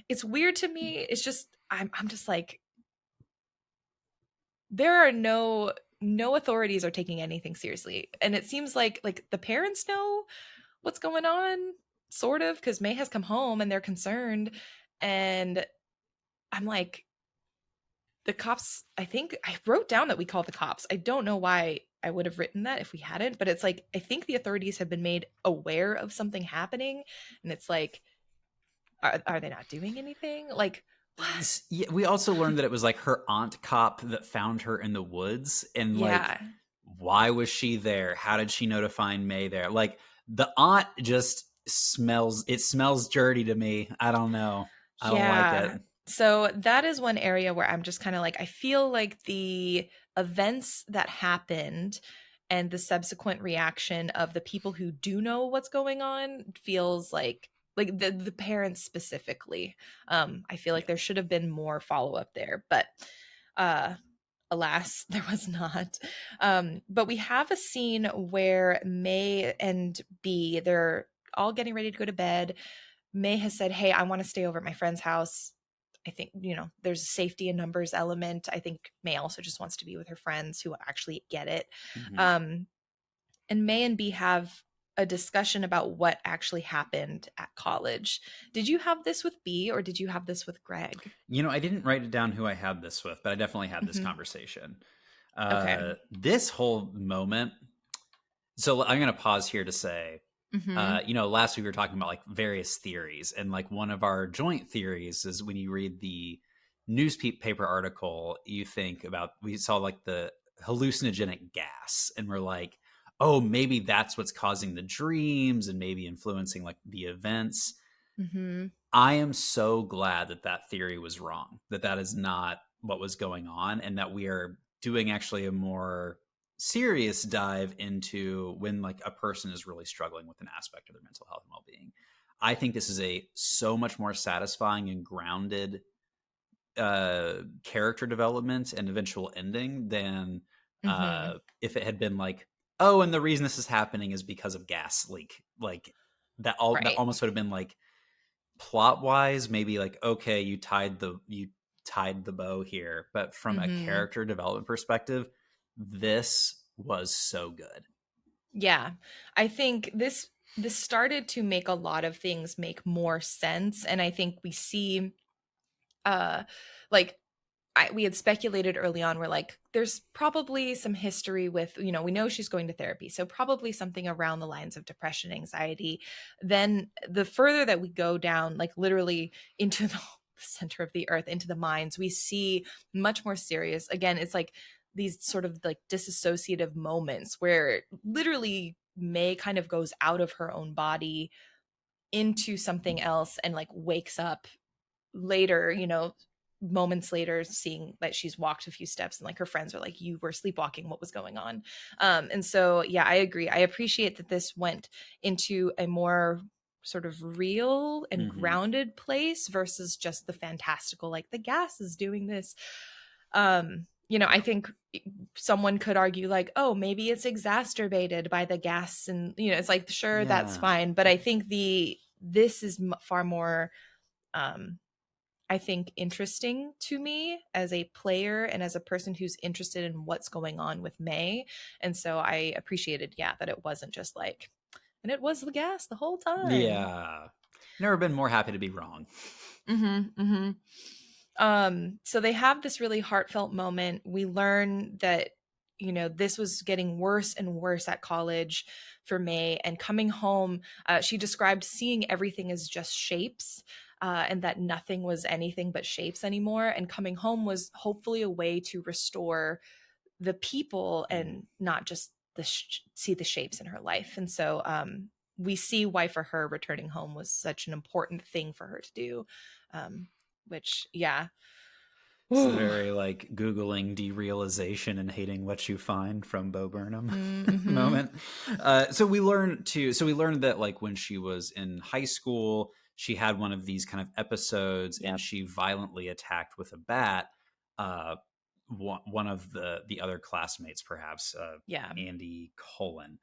It's weird to me. It's just I'm just like there are no authorities are taking anything seriously. And it seems like the parents know what's going on sort of cuz May has come home and they're concerned and I'm like the cops, I think I wrote down that we called the cops. I don't know why I would have written that if we hadn't, but it's like I think the authorities have been made aware of something happening and it's like are they not doing anything? Like what? Yeah, we also learned that it was like her aunt cop that found her in the woods, and like, Yeah. why was she there? How did she know to find May there? Like, the aunt just smells dirty to me. I don't know. I don't like it. Yeah. So that is one area where I'm just kind of like, I feel like the events that happened and the subsequent reaction of the people who do know what's going on feels like the parents specifically. I feel like Yeah. there should have been more follow up there, but uh alas, there was not. But we have a scene where May and B, they're all getting ready to go to bed. May has said, "Hey, I want to stay over at my friend's house." I think, there's a safety in numbers element. I think May also just wants to be with her friends who actually get it. Mhm. Um, and May and B have a discussion about what actually happened at college. Did you have this with B or did you have this with Gregg? I didn't write it down who I had this with, but I definitely had this Hmm. conversation. Okay. This whole moment. So I'm going to pause here to say, Hmm. last week we were talking about like various theories, and like one of our joint theories is when you read the newspaper article, you think about we saw like the hallucinogenic gas, and we're like, oh, maybe that's what's causing the dreams and maybe influencing like the events. Hmm. I am so glad that that theory was wrong, that that is not what was going on, and that we are doing actually a more serious dive into when like a person is really struggling with an aspect of their mental health and well-being. I think this is a so much more satisfying and grounded character development and eventual ending than Mm-hmm. if it had been like, oh, and the reason this is happening is because of gas leak. Like that Right. almost would have been like plot wise, maybe like, okay, you tied the bow here, but from a Mm-hmm. character development perspective, this was so good. Yeah. I think this started to make a lot of things make more sense. And I think we see uh like we had speculated early on, we're like, there's probably some history with, we know she's going to therapy, so probably something around the lines of depression, anxiety. Then the further that we go down, like literally into the center of the earth, into the mines, we see much more serious. Again, it's like these sort of like disassociative moments where literally May kind of goes out of her own body into something else and like wakes up later, moments later, seeing that she's walked a few steps and like her friends are like, you were sleepwalking, what was going on? And so yeah, I agree. I appreciate that this went into a more sort of real and Mm-hmm. grounded place versus just the fantastical, like the gas is doing this. I think someone could argue like, oh, maybe it's exacerbated by the gas, and it's like, sure, that's Yeah. fine, but I think this is far more um I think interesting to me as a player and as a person who's interested in what's going on with May. And so I appreciated, yeah, that it wasn't just like, and it was the gas the whole time. Yeah. Never been more happy to be wrong. Mm-hmm. Mm-hmm. So they have this really heartfelt moment. We learn that, this was getting worse and worse at college for May. And coming home, she described seeing everything as just shapes, and that nothing was anything but shapes anymore. And coming home was hopefully a way to restore the people Mm. and not just see the shapes in her life. And so we see why for her returning home was such an important thing for her to do. Um, which, yeah. It's the Ooh. very like Googling derealization and hating what you find from Bo Burnham Mm-hmm. moment. So we learned that like when she was in high school, she had one of these kind of episodes and Yep. she violently attacked with a bat uh, one of the other classmates, perhaps Yeah. Andy Cullen.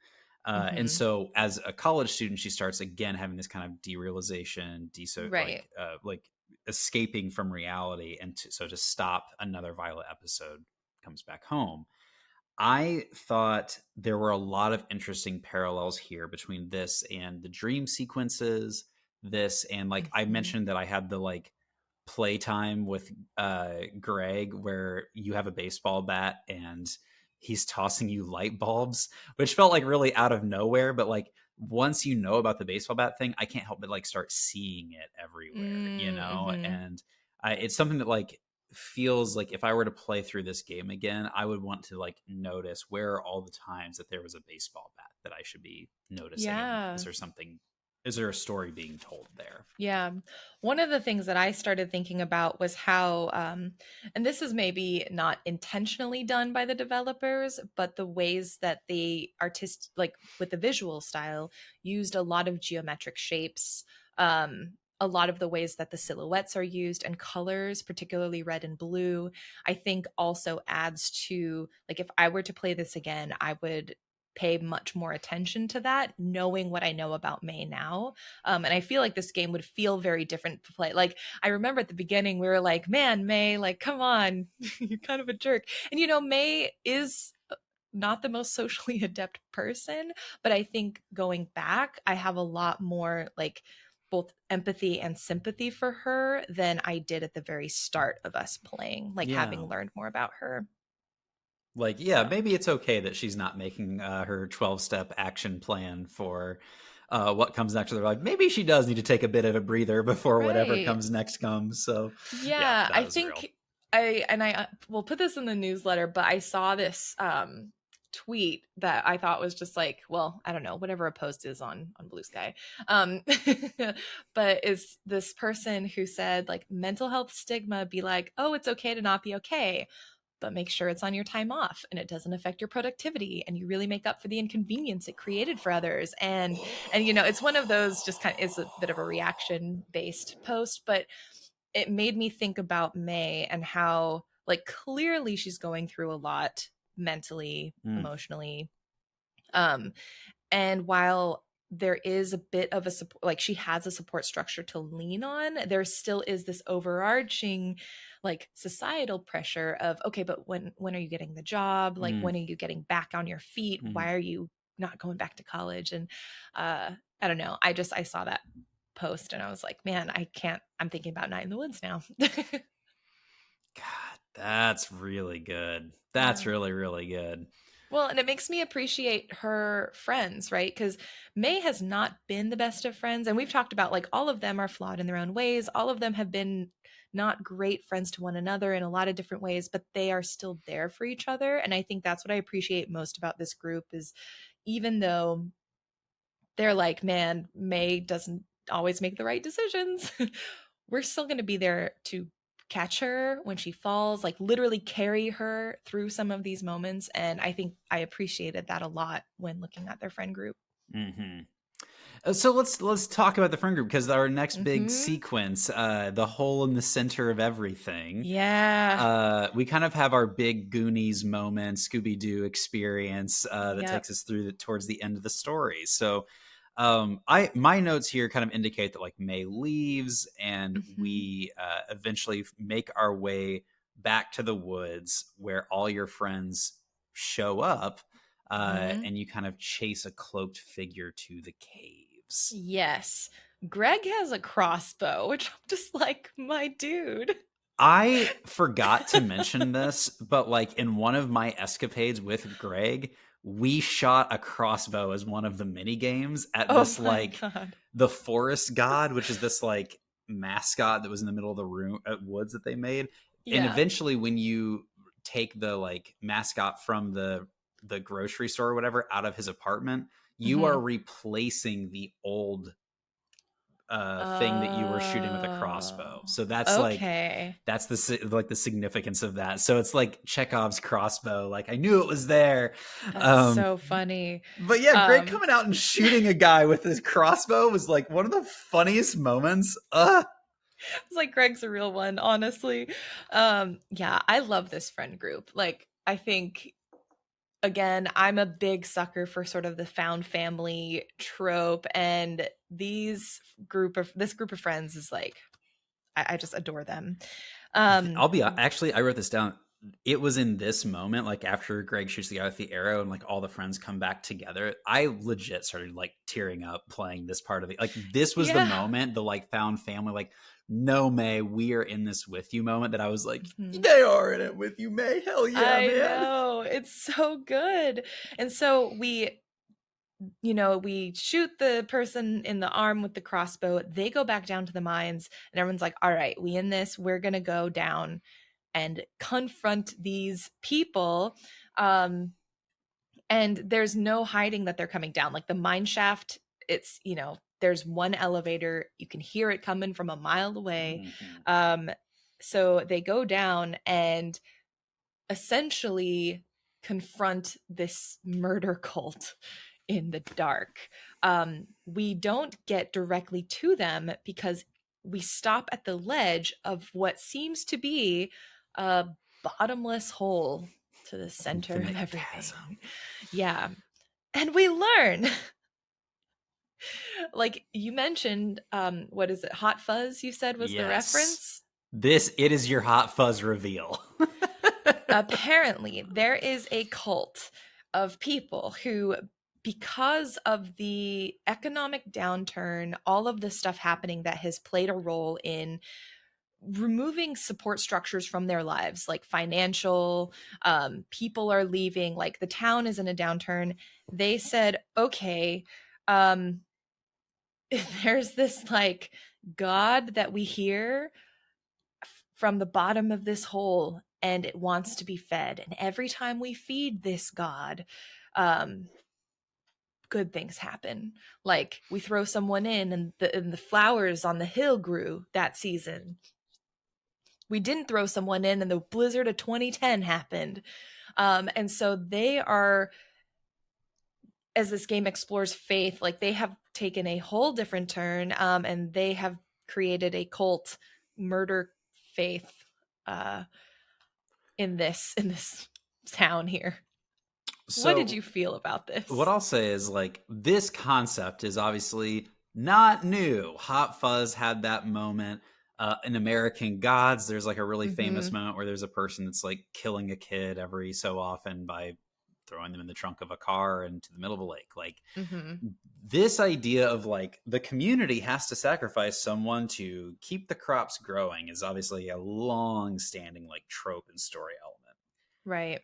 And Mm-hmm. so, as a college student, she starts again having this kind of derealization, Right. like escaping from reality, and so to stop another violent episode, comes back home. I thought there were a lot of interesting parallels here between this and the dream sequences. This and like I Mm-hmm. mentioned that I had the like playtime with Gregg where you have a baseball bat and he's tossing you light bulbs, which felt like really out of nowhere, but like once you know about the baseball bat thing, I can't help but like start seeing it everywhere, Mm-hmm. and it's something that like feels like if I were to play through this game again, I would want to like notice where are all the times that there was a baseball bat that I should be noticing, and Yeah. is there a story being told there? Yeah. One of the things that I started thinking about was how, and this is maybe not intentionally done by the developers, but the ways that the artist, like with the visual style, used a lot of geometric shapes. A lot of the ways that the silhouettes are used and colors, particularly red and blue, I think also adds to, like, if I were to play this again, I would pay much more attention to that, knowing what I know about May now. And I feel like this game would feel very different to play. Like, I remember at the beginning, we were like, man, May, like, come on, you're kind of a jerk. And, May is not the most socially adept person, but I think going back, I have a lot more like both empathy and sympathy for her than I did at the very start of us playing, like Yeah. having learned more about her. Like, yeah, So, maybe it's okay that she's not making her 12-step action plan for what comes next to their life. Maybe she does need to take a bit of a breather before whatever right. comes next comes. So, yeah, Yeah, that I was real. think I will put this in the newsletter, but I saw this tweet that I thought was just like, well, I don't know, whatever a post is on Blue Sky. Um but is this person who said like mental health stigma be like, "Oh, it's okay to not be okay." but make sure it's on your time off and it doesn't affect your productivity, and you really make up for the inconvenience it created for others. And it's one of those, just kind of, is a bit of a reaction based post, but it made me think about May and how, like, clearly she's going through a lot mentally, emotionally. And while there is a bit of a support, like, she has a support structure to lean on, there still is this overarching, like, societal pressure of, okay, but when are you getting the job? Like, when are you getting back on your feet? Why are you not going back to college? And I don't know. I saw that post and I was like, man, I'm thinking about Night in the Woods now. God, that's really good. That's really, really good. Well, and it makes me appreciate her friends, right? Because May has not been the best of friends. And we've talked about, like, all of them are flawed in their own ways. All of them have been not great friends to one another in a lot of different ways, but they are still there for each other. And I think that's what I appreciate most about this group is, even though they're like, man, May doesn't always make the right decisions, we're still going to be there to catch her when she falls, like literally carry her through some of these moments. And I think I appreciated that a lot when looking at their friend group. So let's talk about the friend group, because our next big sequence, the hole in the center of everything. Yeah. We kind of have our big Goonies moment, Scooby-Doo experience that takes us through towards the end of the story. So my notes here kind of indicate that, like, May leaves and we eventually make our way back to the woods where all your friends show up, and you kind of chase a cloaked figure to the caves. Yes. Gregg has a crossbow, which I'm just like, my dude. I forgot to mention this, but, like, in one of my escapades with Gregg, we shot a crossbow as one of the mini games at this, like, God. the forest god, which is this, like, mascot that was in the middle of the room at woods that they made. And eventually, when you take the, like, mascot from the grocery store or whatever out of his apartment, you are replacing the old thing that you were shooting with a crossbow. So that's that's the significance of that. So it's like Chekhov's crossbow. Like, I knew it was there. That's so funny. But yeah, Gregg coming out and shooting a guy with his crossbow was like one of the funniest moments. It's like, Gregg's a real one, honestly. Yeah, I love this friend group. Like, I think, again, I'm a big sucker for sort of the found family trope, and this group of friends is like, I just adore them. Actually, I wrote this down. It was in this moment, like, after Gregg shoots the guy with the arrow and, like, all the friends come back together, I legit started, like, tearing up playing this part of it. Like, this was the moment, the, like, found family, like, no, May, we are in this with you moment, that I was like, they are in it with you, May. Hell yeah, I man. know. It's so good. And so we shoot the person in the arm with the crossbow. They go back down to the mines, and everyone's like, all right, we in this. We're going to go down and confront these people. And there's no hiding that they're coming down. Like, the mine shaft, it's, there's one elevator. You can hear it coming from a mile away. So they go down and essentially confront this murder cult in the dark. We don't get directly to them because we stop at the ledge of what seems to be a bottomless hole to the center of everything. Chasm. Yeah. And we learn, like you mentioned, what is it? Hot Fuzz, you said, was the reference? It is your Hot Fuzz reveal. Apparently, there is a cult of people who, because of the economic downturn, all of the stuff happening that has played a role in removing support structures from their lives, like financial, people are leaving, like the town is in a downturn. They said, okay, there's this, like, god that we hear from the bottom of this hole, and it wants to be fed. And every time we feed this god, good things happen. Like, we throw someone in, and the flowers on the hill grew that season. we didn't throw someone in and the blizzard of 2010 happened. And so they are, as this game explores faith, like they have taken a whole different turn, and they have created a cult murder faith uh, in this town here. What did So you feel about what this? I'll say is like this concept is obviously not new. Hot Fuzz had that moment. In American Gods, there's like a really famous Mm-hmm. moment where there's a person that's like killing a kid every so often by throwing them in the trunk of a car into the middle of a lake. Like Mm-hmm. this idea of like the community has to sacrifice someone to keep the crops growing is obviously a long standing like trope and story element. Right.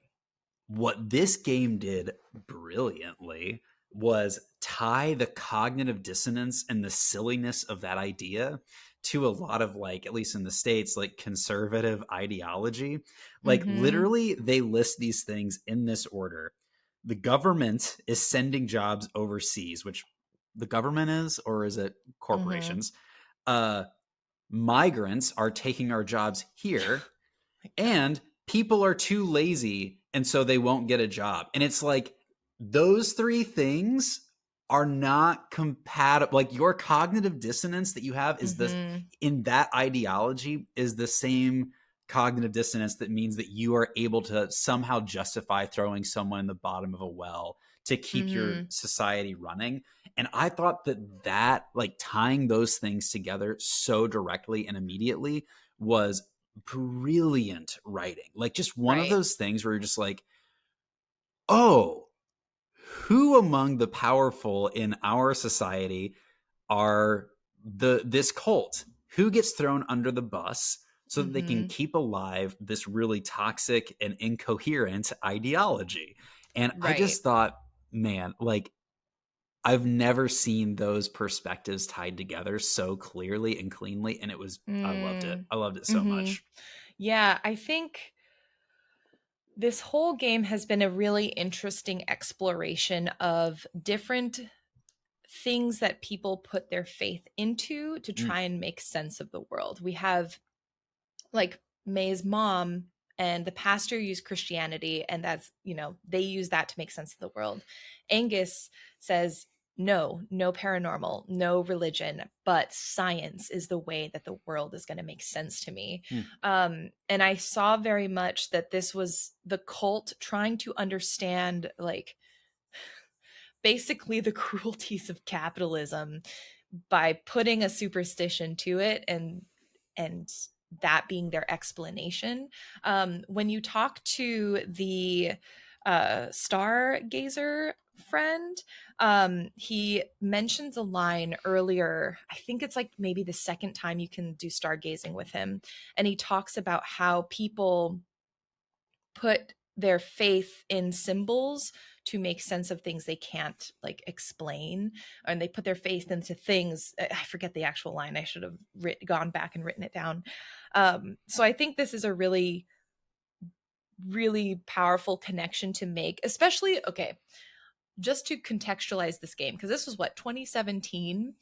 What this game did brilliantly was tie the cognitive dissonance and the silliness of that idea to a lot of like, at least in the States, like conservative ideology. Like Mm-hmm. literally they list these things in this order. The government is sending jobs overseas, which the government is, or is it Mm-hmm. corporations? uh Migrants are taking our jobs here, My God. and people are too lazy and so they won't get a job. And it's like those three things are not compatible. Like your cognitive dissonance that you have is this Mm-hmm. in that ideology is the same cognitive dissonance that means that you are able to somehow justify throwing someone in the bottom of a well to keep your Mm-hmm. society running. And I thought that like tying those things together so directly and immediately was brilliant writing. Like just one of Right. those things where you're just like, oh, who among the powerful in our society are this cult? Who gets thrown under the bus so that they can Mm-hmm. keep alive this really toxic and incoherent ideology? And I Right. just thought, man, like I've never seen those perspectives tied together so clearly and cleanly. And it was, I loved it. Mm. I loved it so Mm-hmm. much. Yeah, I think this whole game has been a really interesting exploration of different things that people put their faith into to Mm, try and make sense of the world. We have like May's mom and the pastor use Christianity, and that's, they use that to make sense of the world. Angus says, no, no paranormal, no religion, but science is the way that the world is going to make sense to me. mm, And I saw very much that this was the cult trying to understand, like, basically the cruelties of capitalism by putting a superstition to it, and that being their explanation. When you talk to the stargazer friend, he mentions a line earlier. I think it's like maybe the second time you can do stargazing with him, and he talks about how people put their faith in symbols to make sense of things they can't like explain, and they put their faith into things. I forget the actual line. I should have gone back and written it down. So I think this is a really, really powerful connection to make, especially, okay, just to contextualize this game, because this was what, 2017.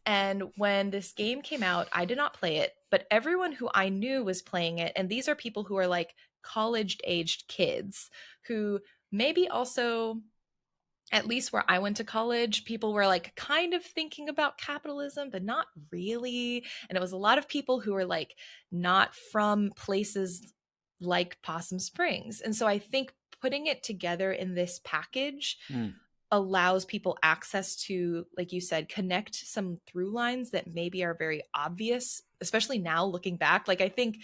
And when this game came out, I did not play it, but everyone who I knew was playing it. And these are people who are like college aged kids who maybe also, at least where I went to college, people were like kind of thinking about capitalism, but not really. And it was a lot of people who were like not from places like Possum Springs. And so I think putting it together in this package mm. allows people access to, like you said, connect some through lines that maybe are very obvious, especially now looking back. Like I think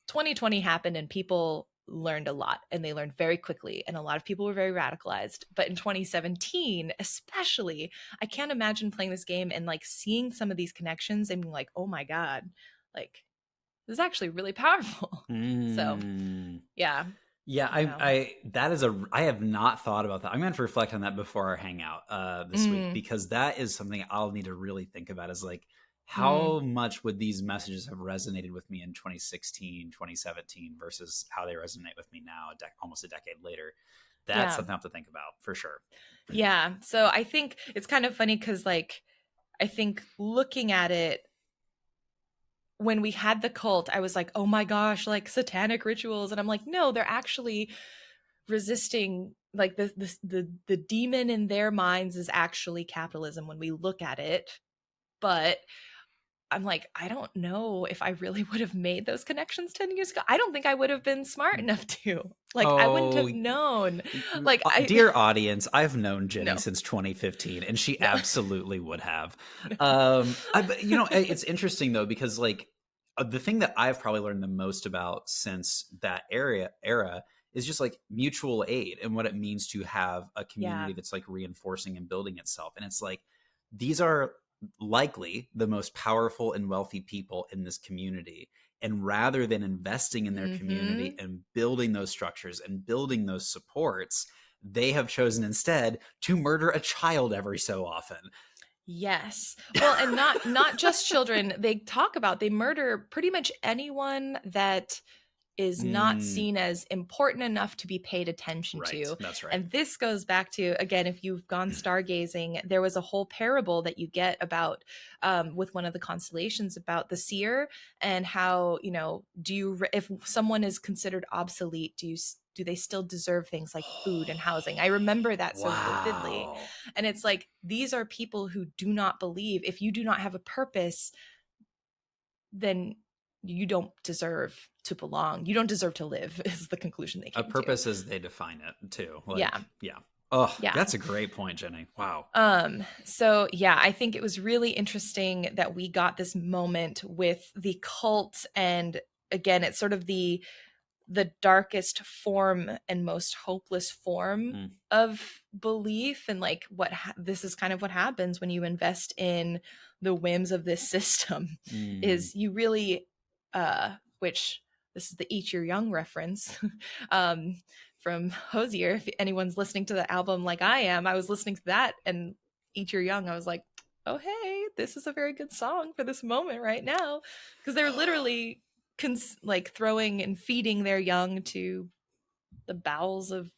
2020 happened and people learned a lot, and they learned very quickly, and a lot of people were very radicalized. But in 2017 especially, I can't imagine playing this game and like seeing some of these connections and being like, oh my God, like this is actually really powerful. So Mm. yeah, Yeah, you know. I have not thought about that. I'm going to reflect on that before our hangout this week, Mm, because that is something I'll need to really think about is like mm, how much would these messages have resonated with me in 2016, 2017 versus how they resonate with me now, almost a decade later. That's yeah. something I have to think about for sure. Yeah. So I think it's kind of funny because, like, I think looking at it, when we had the cult, I was like, oh my gosh, like satanic rituals. And I'm like, no, they're actually resisting, like the demon in their minds is actually capitalism when we look at it. But I'm like, I don't know if I really would have made those connections 10 years ago. I don't think I would have been smart enough to. Like, I wouldn't Oh, have known. Like, dear audience, I've known Jenny no, since 2015, and she no, absolutely would have. no. But, you know, it's interesting though, because like the thing that I've probably learned the most about since that era is just like mutual aid and what it means to have a community Yeah. that's like reinforcing and building itself. And it's like these are likely the most powerful and wealthy people in this community. And rather than investing in their community Mm-hmm. and building those structures and building those supports, they have chosen instead to murder a child every so often. Yes. Well, and not just children. They murder pretty much anyone that is not seen as important enough to be paid attention Right. to. That's right. And this goes back to, again, if you've gone stargazing, there was a whole parable that you get about with one of the constellations about the seer and how, you know, if someone is considered obsolete, do they still deserve things like food and housing? I remember that so vividly. Wow. And it's like, these are people who do not believe, if you do not have a purpose, then you don't deserve to belong. You don't deserve to live is the conclusion they A came purpose to. as they define it too. Like, Yeah. yeah. Oh, Yeah. that's a great point, Jenny. Wow. So yeah, I think it was really interesting that we got this moment with the cult, and again, it's sort of the darkest form and most hopeless form of belief, and like this is kind of what happens when you invest in the whims of this system is you really which this is the Eat Your Young reference from Hosier. If anyone's listening to the album like I am, I was listening to that and Eat Your Young, I was like, oh hey, this is a very good song for this moment right now, because they're literally like throwing and feeding their young to the bowels of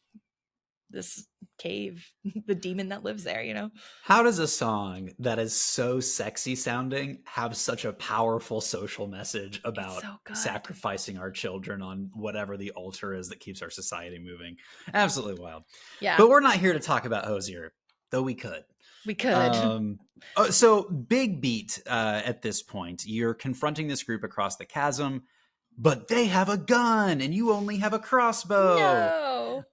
this cave, the demon that lives there, you know? How does a song that is so sexy sounding have such a powerful social message It's about so good. sacrificing our children on whatever the altar is that keeps our society moving? Absolutely wild. Yeah. But we're not here to talk about Hosier, though we could. We could. So big beat at this point. You're confronting this group across the chasm, but they have a gun and you only have a crossbow. No.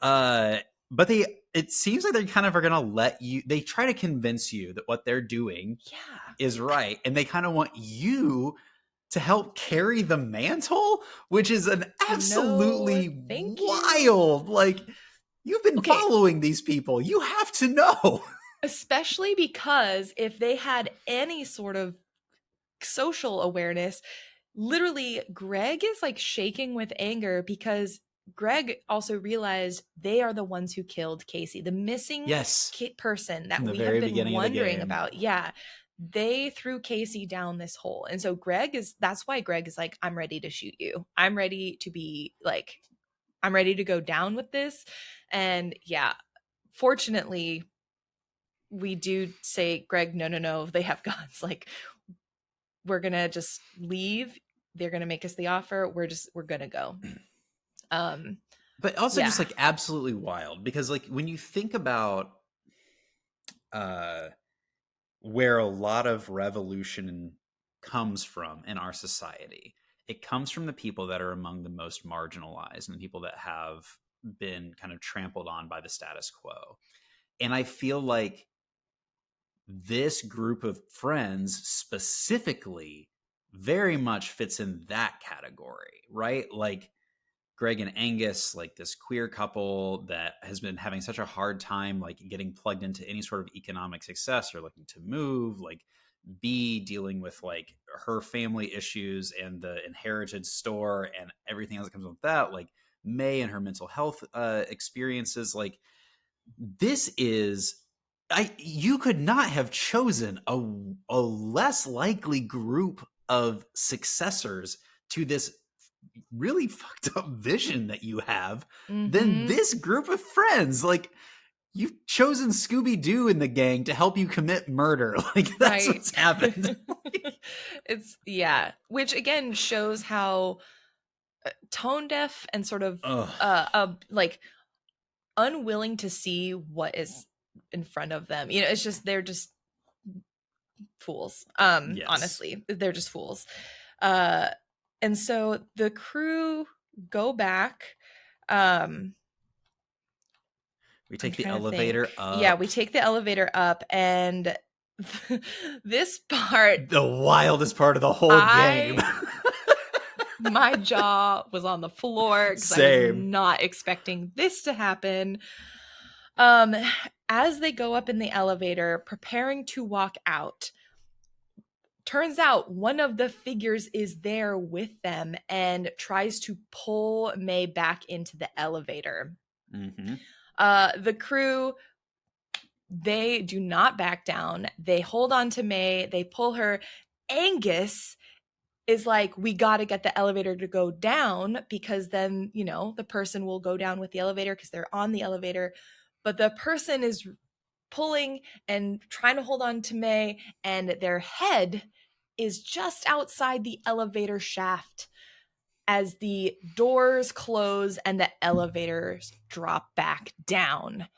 But it seems like they kind of are going to let you, they try to convince you that what they're doing is right. And they kind of want you to help carry the mantle, which is an absolutely wild, like, you've been following these people. You have to know. Especially because if they had any sort of social awareness, literally Gregg is like shaking with anger because Gregg also realized they are the ones who killed Casey, the missing person that we have been wondering about. Yeah. They threw Casey down this hole. And so that's why Gregg is like, I'm ready to shoot you. I'm ready to go down with this. And yeah, fortunately, we do say, Gregg, no, they have guns. Like, we're going to just leave. They're going to make us the offer. We're going to go. But also just like absolutely wild, because like when you think about where a lot of revolution comes from in our society, it comes from the people that are among the most marginalized and the people that have been kind of trampled on by the status quo. And I feel like this group of friends specifically very much fits in that category, right? Like Gregg and Angus, like this queer couple that has been having such a hard time, like getting plugged into any sort of economic success or looking to move, like B dealing with like her family issues and the inherited store and everything else that comes with that, like May and her mental health experiences. Like this is, you could not have chosen a less likely group of successors to this really fucked up vision that you have than this group of friends. Like, you've chosen Scooby-Doo in the gang to help you commit murder. Like, that's Right. what's happened. It's, yeah, which again shows how tone deaf and sort of like unwilling to see what is in front of them. It's just, they're just fools. Yes. Honestly, they're just fools. And so the crew go back. We take the elevator up. Yeah, we take the elevator up, and this part, the wildest part of the whole game. My jaw was on the floor because I was not expecting this to happen. As they go up in the elevator, preparing to walk out, turns out one of the figures is there with them and tries to pull May back into the elevator. Mm-hmm. The crew, they do not back down. They hold on to May. They pull her. Angus is like, we got to get the elevator to go down because then, the person will go down with the elevator because they're on the elevator. But the person is pulling and trying to hold on to May, and their head is just outside the elevator shaft as the doors close and the elevators drop back down.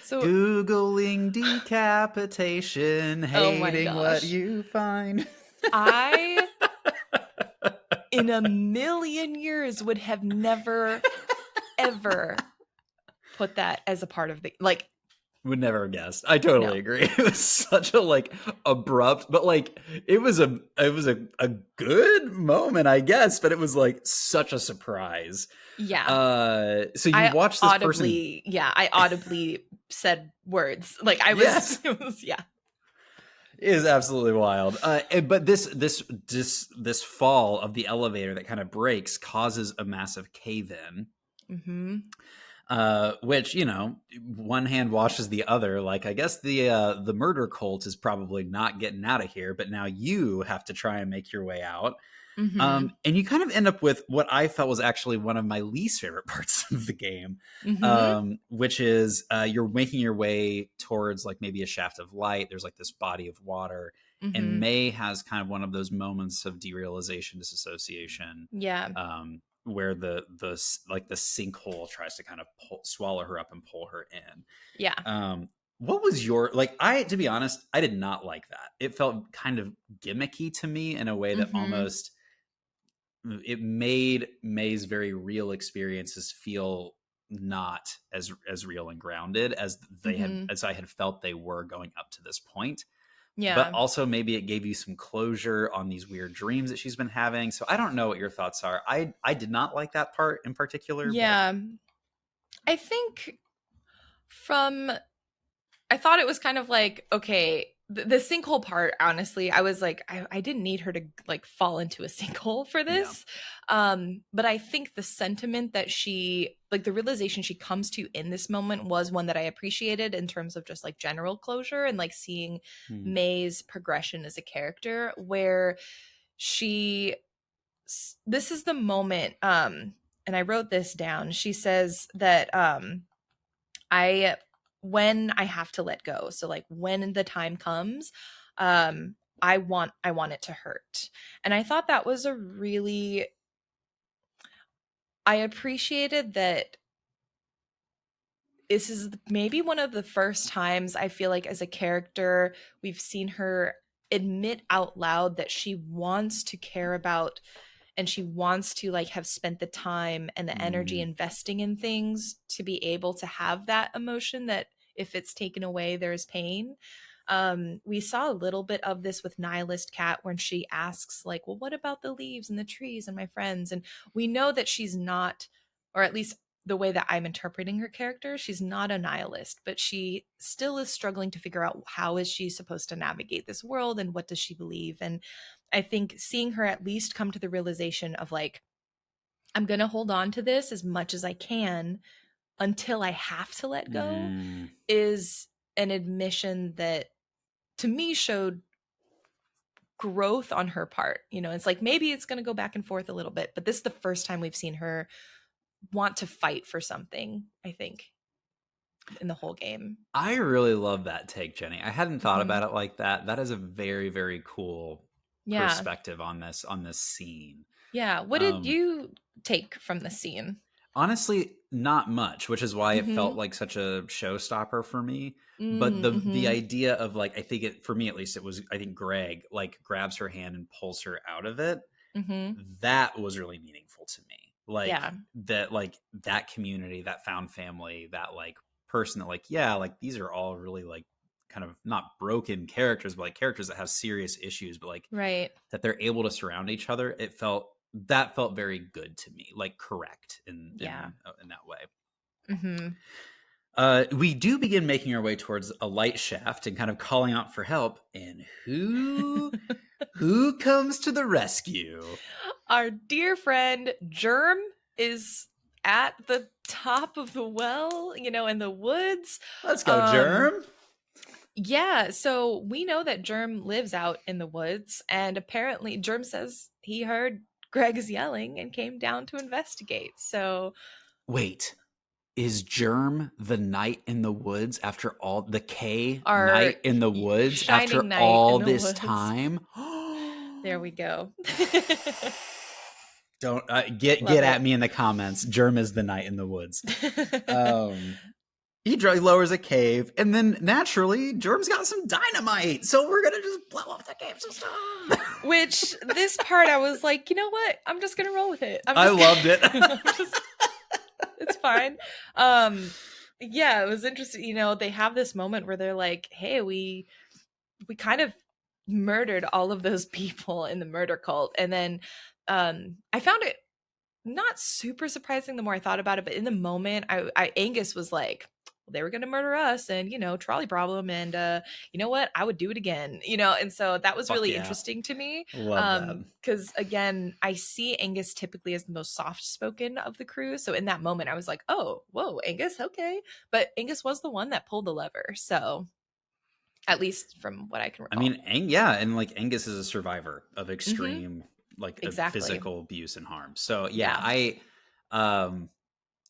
So, Googling decapitation, hating what you find. I, in a million years, would have never, ever put that as a part of the, like, would never have guessed. I totally agree. It was such a abrupt, but it was a good moment, I guess, but it was such a surprise. Yeah. So you watched this audibly, person. Yeah, I audibly said words. I was, yes. It was, yeah. It is absolutely wild. But this fall of the elevator that kind of breaks causes a massive cave-in. Mm-hmm. Which, one hand washes the other. I guess the murder cult is probably not getting out of here, but now you have to try and make your way out. Mm-hmm. And you kind of end up with what I felt was actually one of my least favorite parts of the game, which is you're making your way towards maybe a shaft of light. There's this body of water, and May has kind of one of those moments of derealization, disassociation. Yeah. Where the sinkhole tries to kind of swallow her up and pull her in. Yeah. What was your to be honest, I did not like that. It felt kind of gimmicky to me in a way that almost it made May's very real experiences feel not as real and grounded as they had, as I had felt they were going up to this point. Yeah. But also maybe it gave you some closure on these weird dreams that she's been having. So I don't know what your thoughts are. I did not like that part in particular. Yeah. But I think I thought it was kind of okay, the sinkhole part, honestly, I was I didn't need her to fall into a sinkhole for this. Yeah. But I think the sentiment that she, the realization she comes to in this moment was one that I appreciated in terms of just general closure and seeing May's progression as a character, where this is the moment, and I wrote this down. She says that when I have to let go. So when the time comes, I want it to hurt. And I thought that was I appreciated that. This is maybe one of the first times I feel as a character we've seen her admit out loud that she wants to care about and she wants to have spent the time and the energy investing in things to be able to have that emotion that if it's taken away, there's pain. We saw a little bit of this with Nihilist Cat when she asks well, what about the leaves and the trees and my friends? And we know that she's not, or at least the way that I'm interpreting her character, she's not a nihilist, but she still is struggling to figure out how is she supposed to navigate this world and what does she believe. And I think seeing her at least come to the realization of I'm going to hold on to this as much as I can until I have to let go is an admission that to me showed growth on her part. It's maybe it's going to go back and forth a little bit, but this is the first time we've seen her want to fight for something, I think, in the whole game. I really love that take, Jenny. I hadn't thought Mm-hmm. about it like that. That is a very, very cool Yeah. perspective on this scene. Yeah. What did you take from the scene? Honestly, not much, which is why it Mm-hmm. felt like such a showstopper for me. But the Mm-hmm. idea of like, I think it, for me at least, it was, I think Gregg like grabs her hand and pulls her out of it. Mm-hmm. That was really meaningful to me. Yeah. Like that community, that found family, that like person that like, yeah, like these are all really like kind of not broken characters, but like characters that have serious issues, but like Right. that they're able to surround each other. That felt very good to me, like correct Yeah. in that way. Mm-hmm. We do begin making our way towards a light shaft and kind of calling out for help. And who comes to the rescue? Our dear friend Germ is at the top of the well, in the woods. Let's go, Germ. Yeah, so we know that Germ lives out in the woods, and apparently Germ says he heard Gregg's yelling and came down to investigate. So wait, is Germ the knight in the woods after all the K our knight in the woods after shining knight all in the this woods. time? There we go. Don't get at me in the comments. Germ is the knight in the woods. He lowers a cave, and then naturally, Germ's got some dynamite, so we're gonna just blow up the cave system. Which this part, I was like, you know what? I'm just gonna roll with it. I loved it. It's fine. Yeah, it was interesting. They have this moment where they're like, "Hey, we kind of murdered all of those people in the murder cult," and then I found it not super surprising the more I thought about it, but in the moment, Angus was like, well, they were going to murder us and, trolley problem. And you know what? I would do it again, and so that was really interesting to me. Love that. Because again, I see Angus typically as the most soft spoken of the crew. So in that moment, I was like, oh, whoa, Angus. Okay. But Angus was the one that pulled the lever. So at least from what I can recall. I mean, and like Angus is a survivor of extreme physical abuse and harm. So yeah.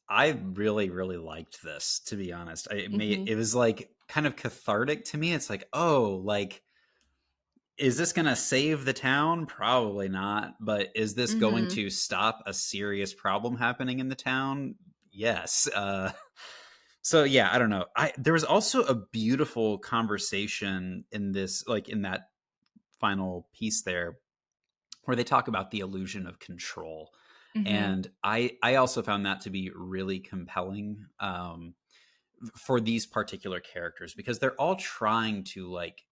I really, really liked this, to be honest. It was like kind of cathartic to me. It's like, oh, like, is this going to save the town? Probably not. But is this going to stop a serious problem happening in the town? Yes. So yeah, I don't know. There was also a beautiful conversation in this, like in that final piece there, where they talk about the illusion of control. And I also found that to be really compelling for these particular characters, because they're all trying to like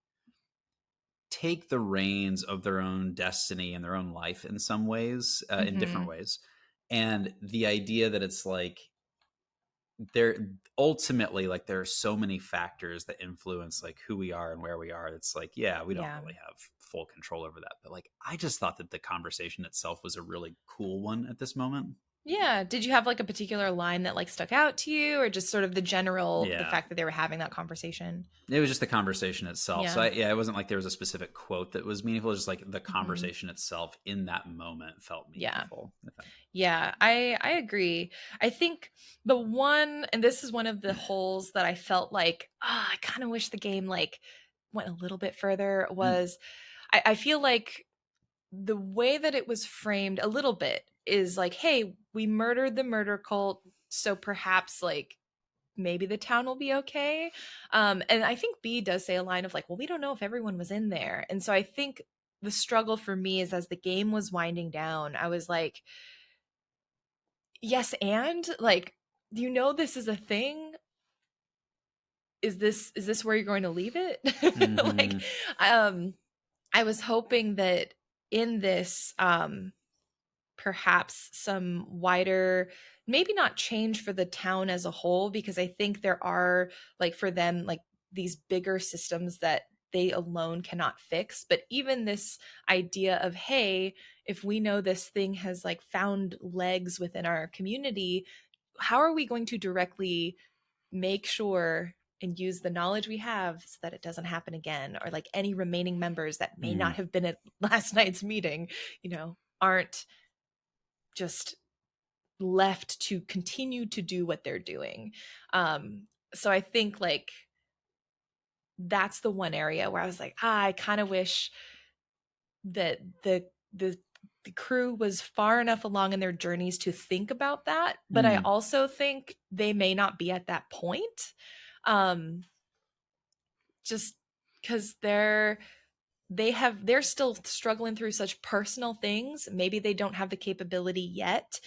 take the reins of their own destiny and their own life in some ways, in different ways. And the idea that it's like, there ultimately, like, there are so many factors that influence like who we are and where we are. It's like, yeah, we don't really have full control over that, but like, I just thought that the conversation itself was a really cool one at this moment. Yeah. Did you have like a particular line that like stuck out to you, or just sort of the general, the fact that they were having that conversation? It was just the conversation itself. So it wasn't like there was a specific quote that was meaningful. It was just like the conversation itself in that moment felt meaningful. Yeah, I agree. I think the one, and this is one of the holes that I felt like, I kind of wish the game like went a little bit further, was I feel like the way that it was framed a little bit is like, hey, we murdered the murder cult, so perhaps like maybe the town will be okay. And I think B does say a line of like, well, we don't know if everyone was in there. And so I think the struggle for me is, as the game was winding down, I was like, yes, and like, this is a thing. Is this where you're going to leave it? Like, I was hoping that in this, perhaps some wider, maybe not change for the town as a whole, because I think there are, like, for them, like these bigger systems that they alone cannot fix. But even this idea of, hey, if we know this thing has like found legs within our community, how are we going to directly make sure and use the knowledge we have so that it doesn't happen again? Or like any remaining members that may not have been at last night's meeting, aren't just left to continue to do what they're doing. So I think like that's the one area where I was like, I kind of wish that the crew was far enough along in their journeys to think about that, but I also think they may not be at that point. Just because they're still struggling through such personal things. Maybe they don't have the capability yet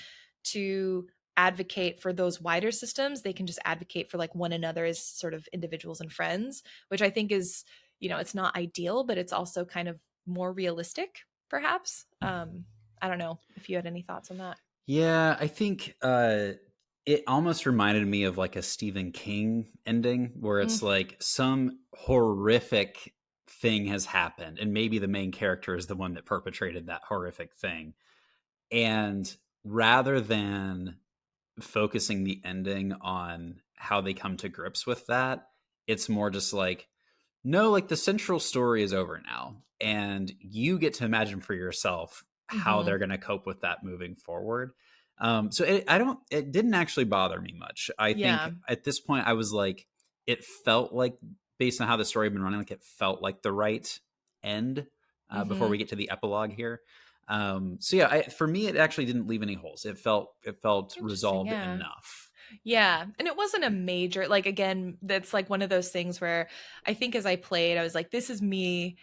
to advocate for those wider systems. They can just advocate for like one another as sort of individuals and friends, which I think is, it's not ideal, but it's also kind of more realistic, perhaps. I don't know if you had any thoughts on that. Yeah, I think it almost reminded me of like a Stephen King ending where it's like some horrific thing has happened and maybe the main character is the one that perpetrated that horrific thing. And rather than focusing the ending on how they come to grips with that, it's more just like, no, like the central story is over now and you get to imagine for yourself how they're going to cope with that moving forward. So it didn't actually bother me much. I think at this point I was like, it felt like, based on how the story had been running, like it felt like the right end before we get to the epilogue here. So yeah, for me, it actually didn't leave any holes. It felt resolved enough. Yeah. And it wasn't a major, like, again, that's like one of those things where I think as I played, I was like, this is me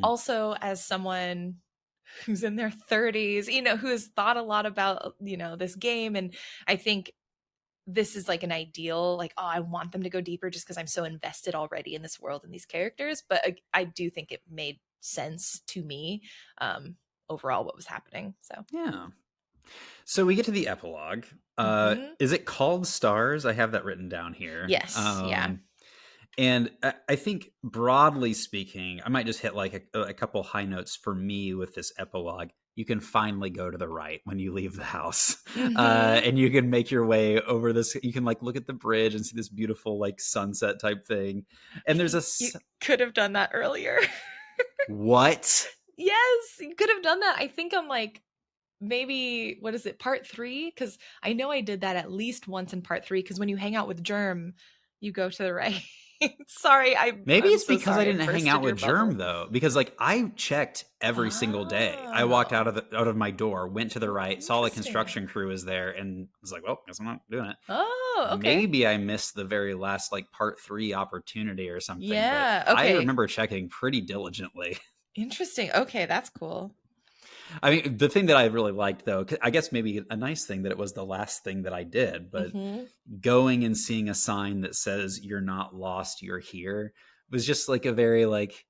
also as someone who's in their 30s, who has thought a lot about, this game. And I think this is like an ideal, like, oh, I want them to go deeper just because I'm so invested already in this world and these characters. But I do think it made sense to me, overall, what was happening. So, yeah. So we get to the epilogue. Is it called Stars? I have that written down here. Yes. Yeah. And I think broadly speaking, I might just hit like a couple high notes for me with this epilogue. You can finally go to the right when you leave the house, and you can make your way over this. You can like look at the bridge and see this beautiful like sunset type thing. And there's you could have done that earlier. What? Yes, you could have done that. I think I'm like, maybe, what is it, part 3? Because I know I did that at least once in part 3, because when you hang out with Germ, you go to the right. Sorry, maybe I'm it's so because sorry I didn't hang out with Germ though, because like I checked every single day. I walked out of my door, went to the right, saw the construction crew was there, and was like, well, guess I'm not doing it. Oh, okay. Maybe I missed the very last like part 3 opportunity or something. Yeah, but okay. I remember checking pretty diligently. Interesting. Okay, that's cool. I mean, the thing that I really liked, though, I guess maybe a nice thing that it was the last thing that I did, but going and seeing a sign that says "You're not lost, you're here" was just like a very like,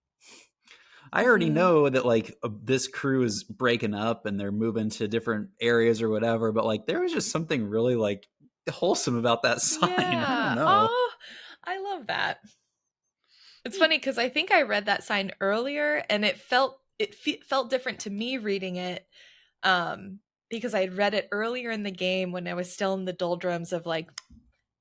I already know that like this crew is breaking up and they're moving to different areas or whatever, but like there was just something really like wholesome about that sign. Yeah. I don't know. Oh, I love that. It's funny because I think I read that sign earlier and it felt different to me reading it, because I had read it earlier in the game when I was still in the doldrums of like,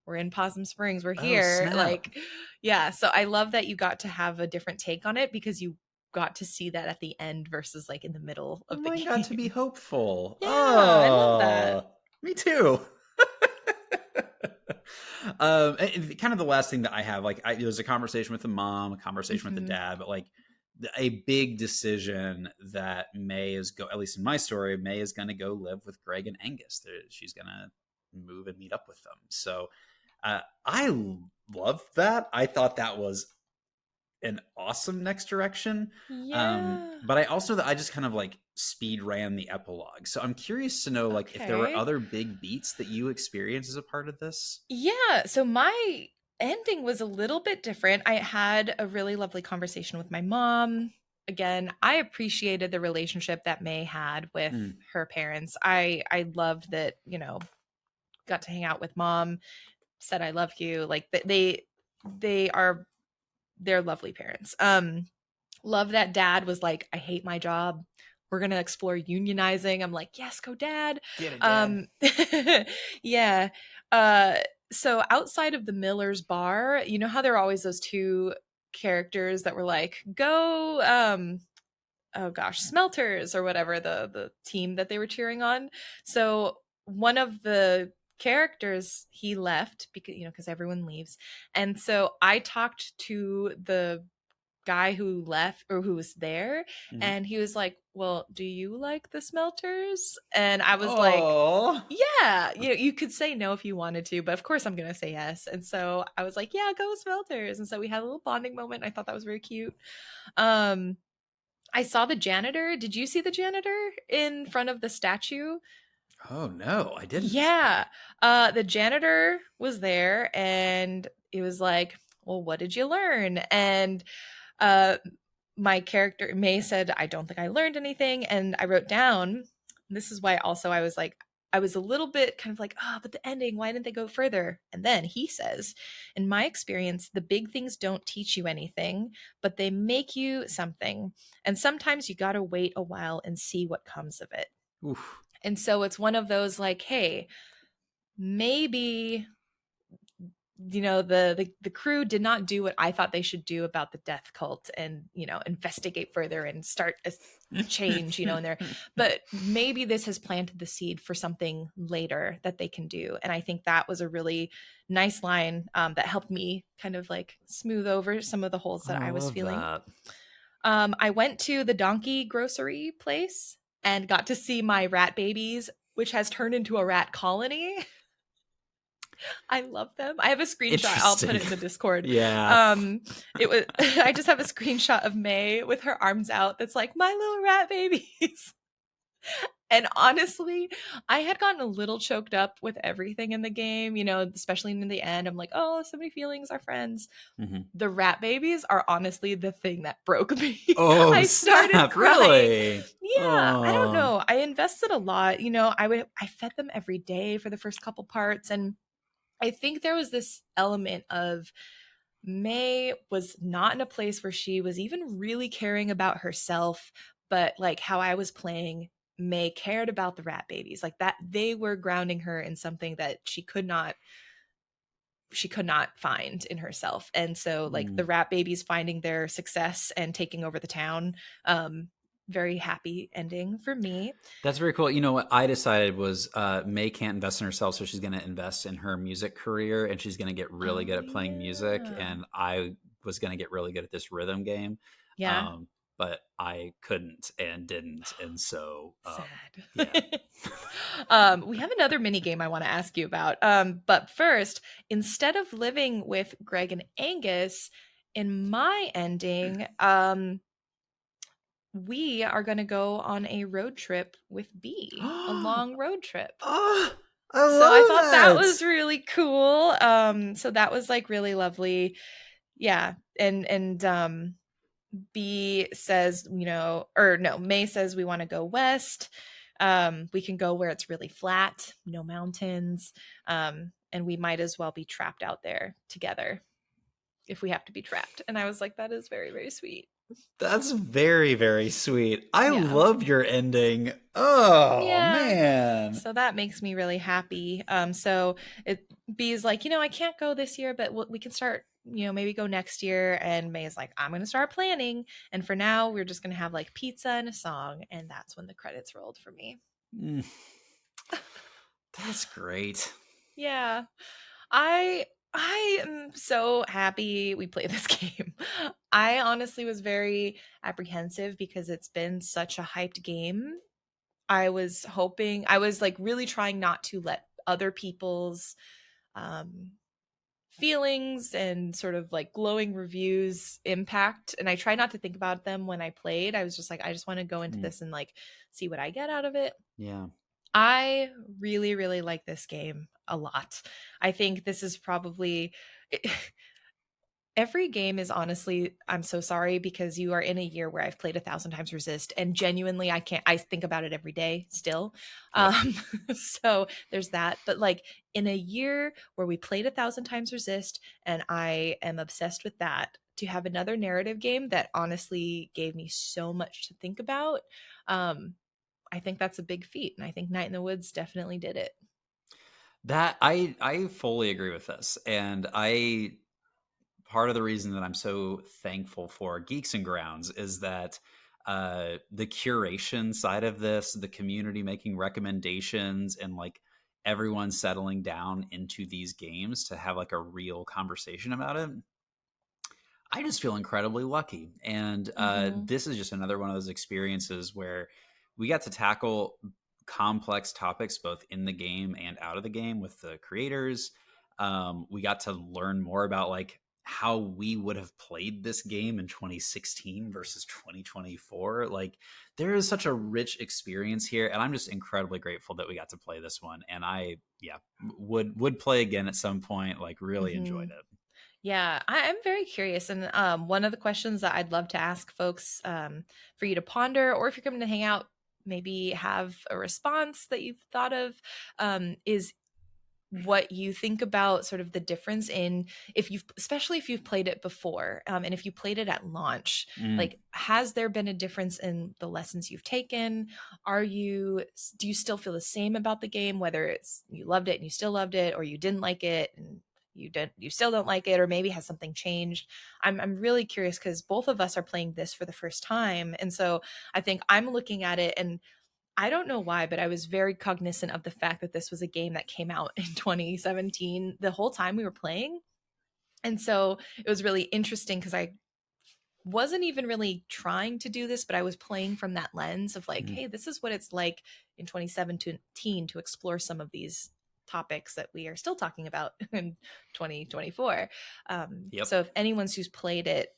we're in Possum Springs, we're here. Like, yeah. So I love that you got to have a different take on it because you got to see that at the end versus like in the middle of the game. Got to be hopeful. Yeah, I love that. Me too. Kind of the last thing that I have, like, it was a conversation with the mom, a conversation with the dad, but like a big decision that May is at least in my story, May is going to go live with Gregg and Angus. She's going to move and meet up with them. So I loved that. I thought that was an awesome next direction. But I just kind of like speed ran the epilogue. So I'm curious to know like if there were other big beats that you experienced as a part of this. Yeah. So my ending was a little bit different. I had a really lovely conversation with my mom. Again, I appreciated the relationship that May had with her parents. I loved that, got to hang out with mom, said I love you. Like they're lovely parents. Love that dad was like, I hate my job. We're going to explore unionizing. I'm like, yes, go dad. Get it, Dad. Yeah. So outside of the Miller's bar, you know how there are always those two characters that were like, go, oh gosh, Smelters or whatever, the team that they were cheering on. So one of the characters, he left because because everyone leaves, and so I talked to the guy who left or who was there, Mhm. and he was like, well, do you like the Smelters? And I was like, Oh, yeah, you could say no if you wanted to, but of course I'm gonna say yes. And so I was like, yeah, go Smelters. And so we had a little bonding moment. I thought that was very cute. um I saw the janitor. Did you see the janitor in front of the statue? oh no, I didn't. Yeah. The janitor was there, and it was like, well, what did you learn? And uh my character May said, I don't think I learned anything. And I wrote down, this is why also I was like, I was a little bit kind of like, oh, but the ending, why didn't they go further? And then he says, in my experience, the big things don't teach you anything, but they make you something. And sometimes you got to wait a while and see what comes of it. Oof. And so it's one of those like, hey, maybe the crew did not do what I thought they should do about the death cult and investigate further and start a change in there, but maybe this has planted the seed for something later that they can do. And I think that was a really nice line that helped me kind of like smooth over some of the holes Oh, that I I was love feeling. that. I went to the donkey grocery place and got to see my rat babies, which has turned into a rat colony. I love them. I have a screenshot. I'll put Interesting. it in the Discord. Yeah. It was I just have a screenshot of May with her arms out that's like, my little rat babies. And honestly, I had gotten a little choked up with everything in the game, especially in the end. I'm like, oh, so many feelings are friends. Mhm. The rat babies are honestly the thing that broke me. Oh, I started snap! crying. Really? Yeah, I don't Oh. know. I invested a lot. I fed them every day for the first couple parts, and I think there was this element of May was not in a place where she was even really caring about herself, but like how I was playing, May cared about the rat babies. Like that they were grounding her in something that she could not find in herself. And so like the Mm. rat babies finding their success and taking over the town, very happy ending for me. That's very cool. You know what I decided was May can't invest in herself, so she's going to invest in her music career, and she's going to get really Oh good at playing music. yeah. And I was going to get really good at this rhythm game, Yeah. um, but I couldn't and didn't, and so yeah. Sad. We have another mini game I want to ask you about. But first, instead of living with Gregg and Angus, in my ending, we are going to go on a road trip with B, a long road trip. Oh, I So I love thought that that. was really cool. So that was like really lovely. Yeah. And B says, or no, May says we want to go west. We can go where it's really flat, no mountains. And we might as well be trapped out there together if we have to be trapped. And I was like, that is very, very sweet. That's very, very sweet. I Yeah. love your ending. Oh, Yeah. man. So that makes me really happy. So B is like, I can't go this year, but we can start, maybe go next year. And May is like, I'm going to start planning. And for now, we're just going to have like pizza and a song. And that's when the credits rolled for me. Mm. That's great. Yeah. I am so happy we played this game. I honestly was very apprehensive because it's been such a hyped game. I was like really trying not to let other people's um feelings and sort of like glowing reviews impact, and I try not to think about them when I played. I was just like, I just want to go into Mm. this and like see what I get out of it. Yeah. I really, really like this game a lot. I think this is probably every game is honestly, I'm so sorry because you are in a year where I've played 1,000 times Resist, and genuinely I think about it every day still. Yep. So there's that. But like in a year where we played 1,000 times Resist and I am obsessed with that, to have another narrative game that honestly gave me so much to think about, I think that's a big feat. And I think Night in the Woods definitely did it. That I fully agree with this. And I part of the reason that I'm so thankful for Geeks and Grounds is that the curation side of this, the community making recommendations and like everyone settling down into these games to have like a real conversation about it. I just feel incredibly lucky. And this is just another one of those experiences where we got to tackle complex topics both in the game and out of the game with the creators. We got to learn more about like how we would have played this game in 2016 versus 2024. Like there is such a rich experience here, and I'm just incredibly grateful that we got to play this one. And I would play again at some point. Like really enjoyed it. Yeah, I'm very curious. And one of the questions that I'd love to ask folks for you to ponder, or if you're coming to hang out, maybe have a response that you've thought of, is what you think about sort of the difference in especially if you've played it before, and if you played it at launch, like has there been a difference in the lessons you've taken? Do you still feel the same about the game, whether it's you loved it and you still loved it, or you didn't like it and you still don't like it, or maybe has something changed? I'm really curious because both of us are playing this for the first time, and so I think I'm looking at it, and I don't know why, but I was very cognizant of the fact that this was a game that came out in 2017 the whole time we were playing. And so it was really interesting because I wasn't even really trying to do this, but I was playing from that lens of like, hey, this is what it's like in 2017 to explore some of these topics that we are still talking about in 2024. So if anyone's who's played it,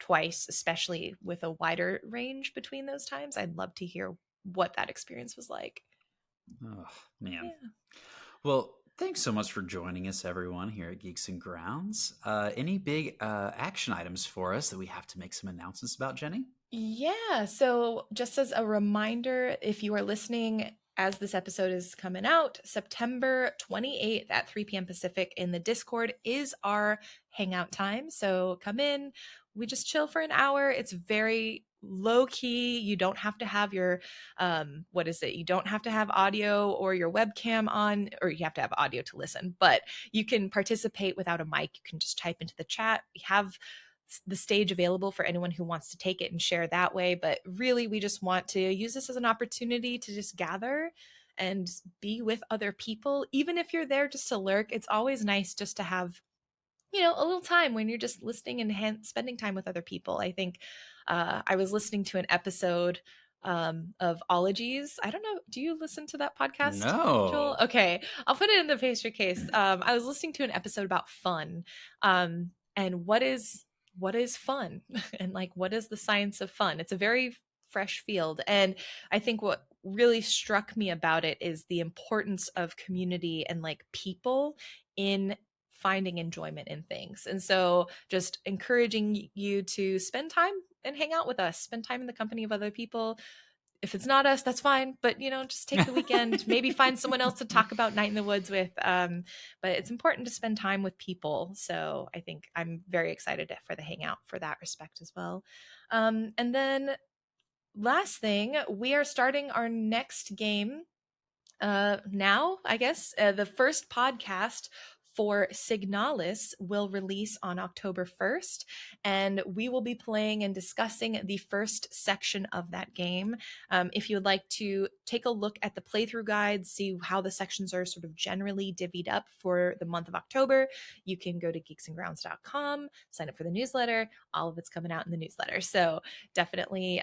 twice, especially with a wider range between those times, I'd love to hear what that experience was like. Oh, man. Yeah. Well, thanks so much for joining us, everyone, here at Geeks and Grounds. Any big action items for us that we have to make some announcements about, Jenny? Yeah. So just as a reminder, if you are listening as this episode is coming out, September 28th at 3 p.m. Pacific in the Discord is our hangout time. So come in. We just chill for an hour. It's very low key. You don't have to have your, you don't have to have audio or your webcam on, or you have to have audio to listen, but you can participate without a mic. You can just type into the chat. We have the stage available for anyone who wants to take it and share that way. But really, we just want to use this as an opportunity to just gather and be with other people. Even if you're there just to lurk, it's always nice just to have, a little time when you're just listening and spending time with other people. I think I was listening to an episode of Ologies. I don't know. Do you listen to that podcast? No. Joel? Okay. I'll put it in the pastry case. I was listening to an episode about fun, and what is fun and like what is the science of fun. It's a very fresh field, and I think what really struck me about it is the importance of community and like people in finding enjoyment in things. And so just encouraging you to spend time and hang out with us, spend time in the company of other people. If it's not us, that's fine. But, just take the weekend, maybe find someone else to talk about Night in the Woods with. But it's important to spend time with people. So I think I'm very excited for the hangout for that respect as well. And then last thing, we are starting our next game now, I guess. The first podcast for Signalis will release on October 1st, and we will be playing and discussing the first section of that game. If you would like to take a look at the playthrough guide, see how the sections are sort of generally divvied up for the month of October, you can go to geeksandgrounds.com, sign up for the newsletter. All of it's coming out in the newsletter. So definitely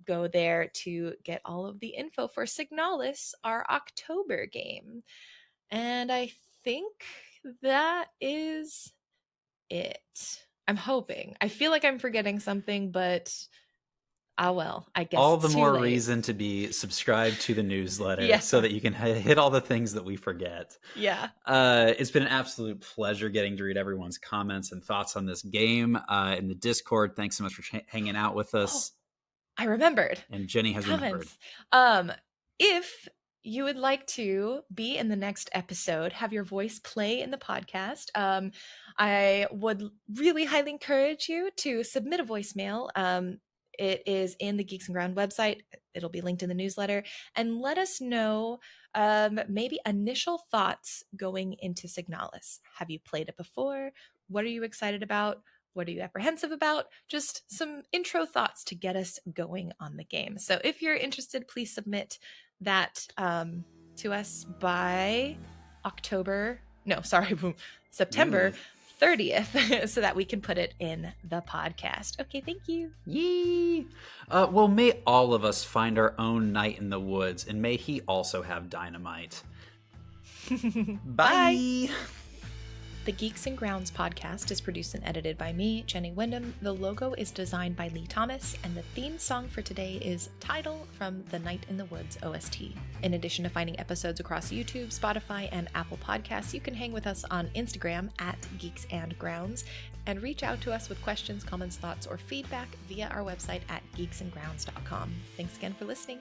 go there to get all of the info for Signalis, our October game. And I think that is it. I'm hoping. I feel like I'm forgetting something, but well, I guess all it's the too more late. reason to be subscribed to the newsletter so that you can hit all the things that we forget. Yeah. It's been an absolute pleasure getting to read everyone's comments and thoughts on this game in the Discord. Thanks so much for hanging out with us. I remembered. And Jenny has remembered. If you would like to be in the next episode, have your voice play in the podcast, I would really highly encourage you to submit a voicemail. It is in the Geeks and Ground website. It'll be linked in the newsletter. And let us know maybe initial thoughts going into Signalis. Have you played it before? What are you excited about? What are you apprehensive about? Just some intro thoughts to get us going on the game. So if you're interested, please submit that to us by September 30th so that we can put it in the podcast. Okay, thank you. Yee! Well, may all of us find our own night in the woods, and may he also have dynamite. Bye! The Geeks and Grounds podcast is produced and edited by me, Jenny Wyndham. The logo is designed by Lee Thomas, and the theme song for today is Tidal from the Night in the Woods OST. In addition to finding episodes across YouTube, Spotify, and Apple Podcasts, you can hang with us on Instagram at Geeks and Grounds, and reach out to us with questions, comments, thoughts, or feedback via our website at geeksandgrounds.com. Thanks again for listening.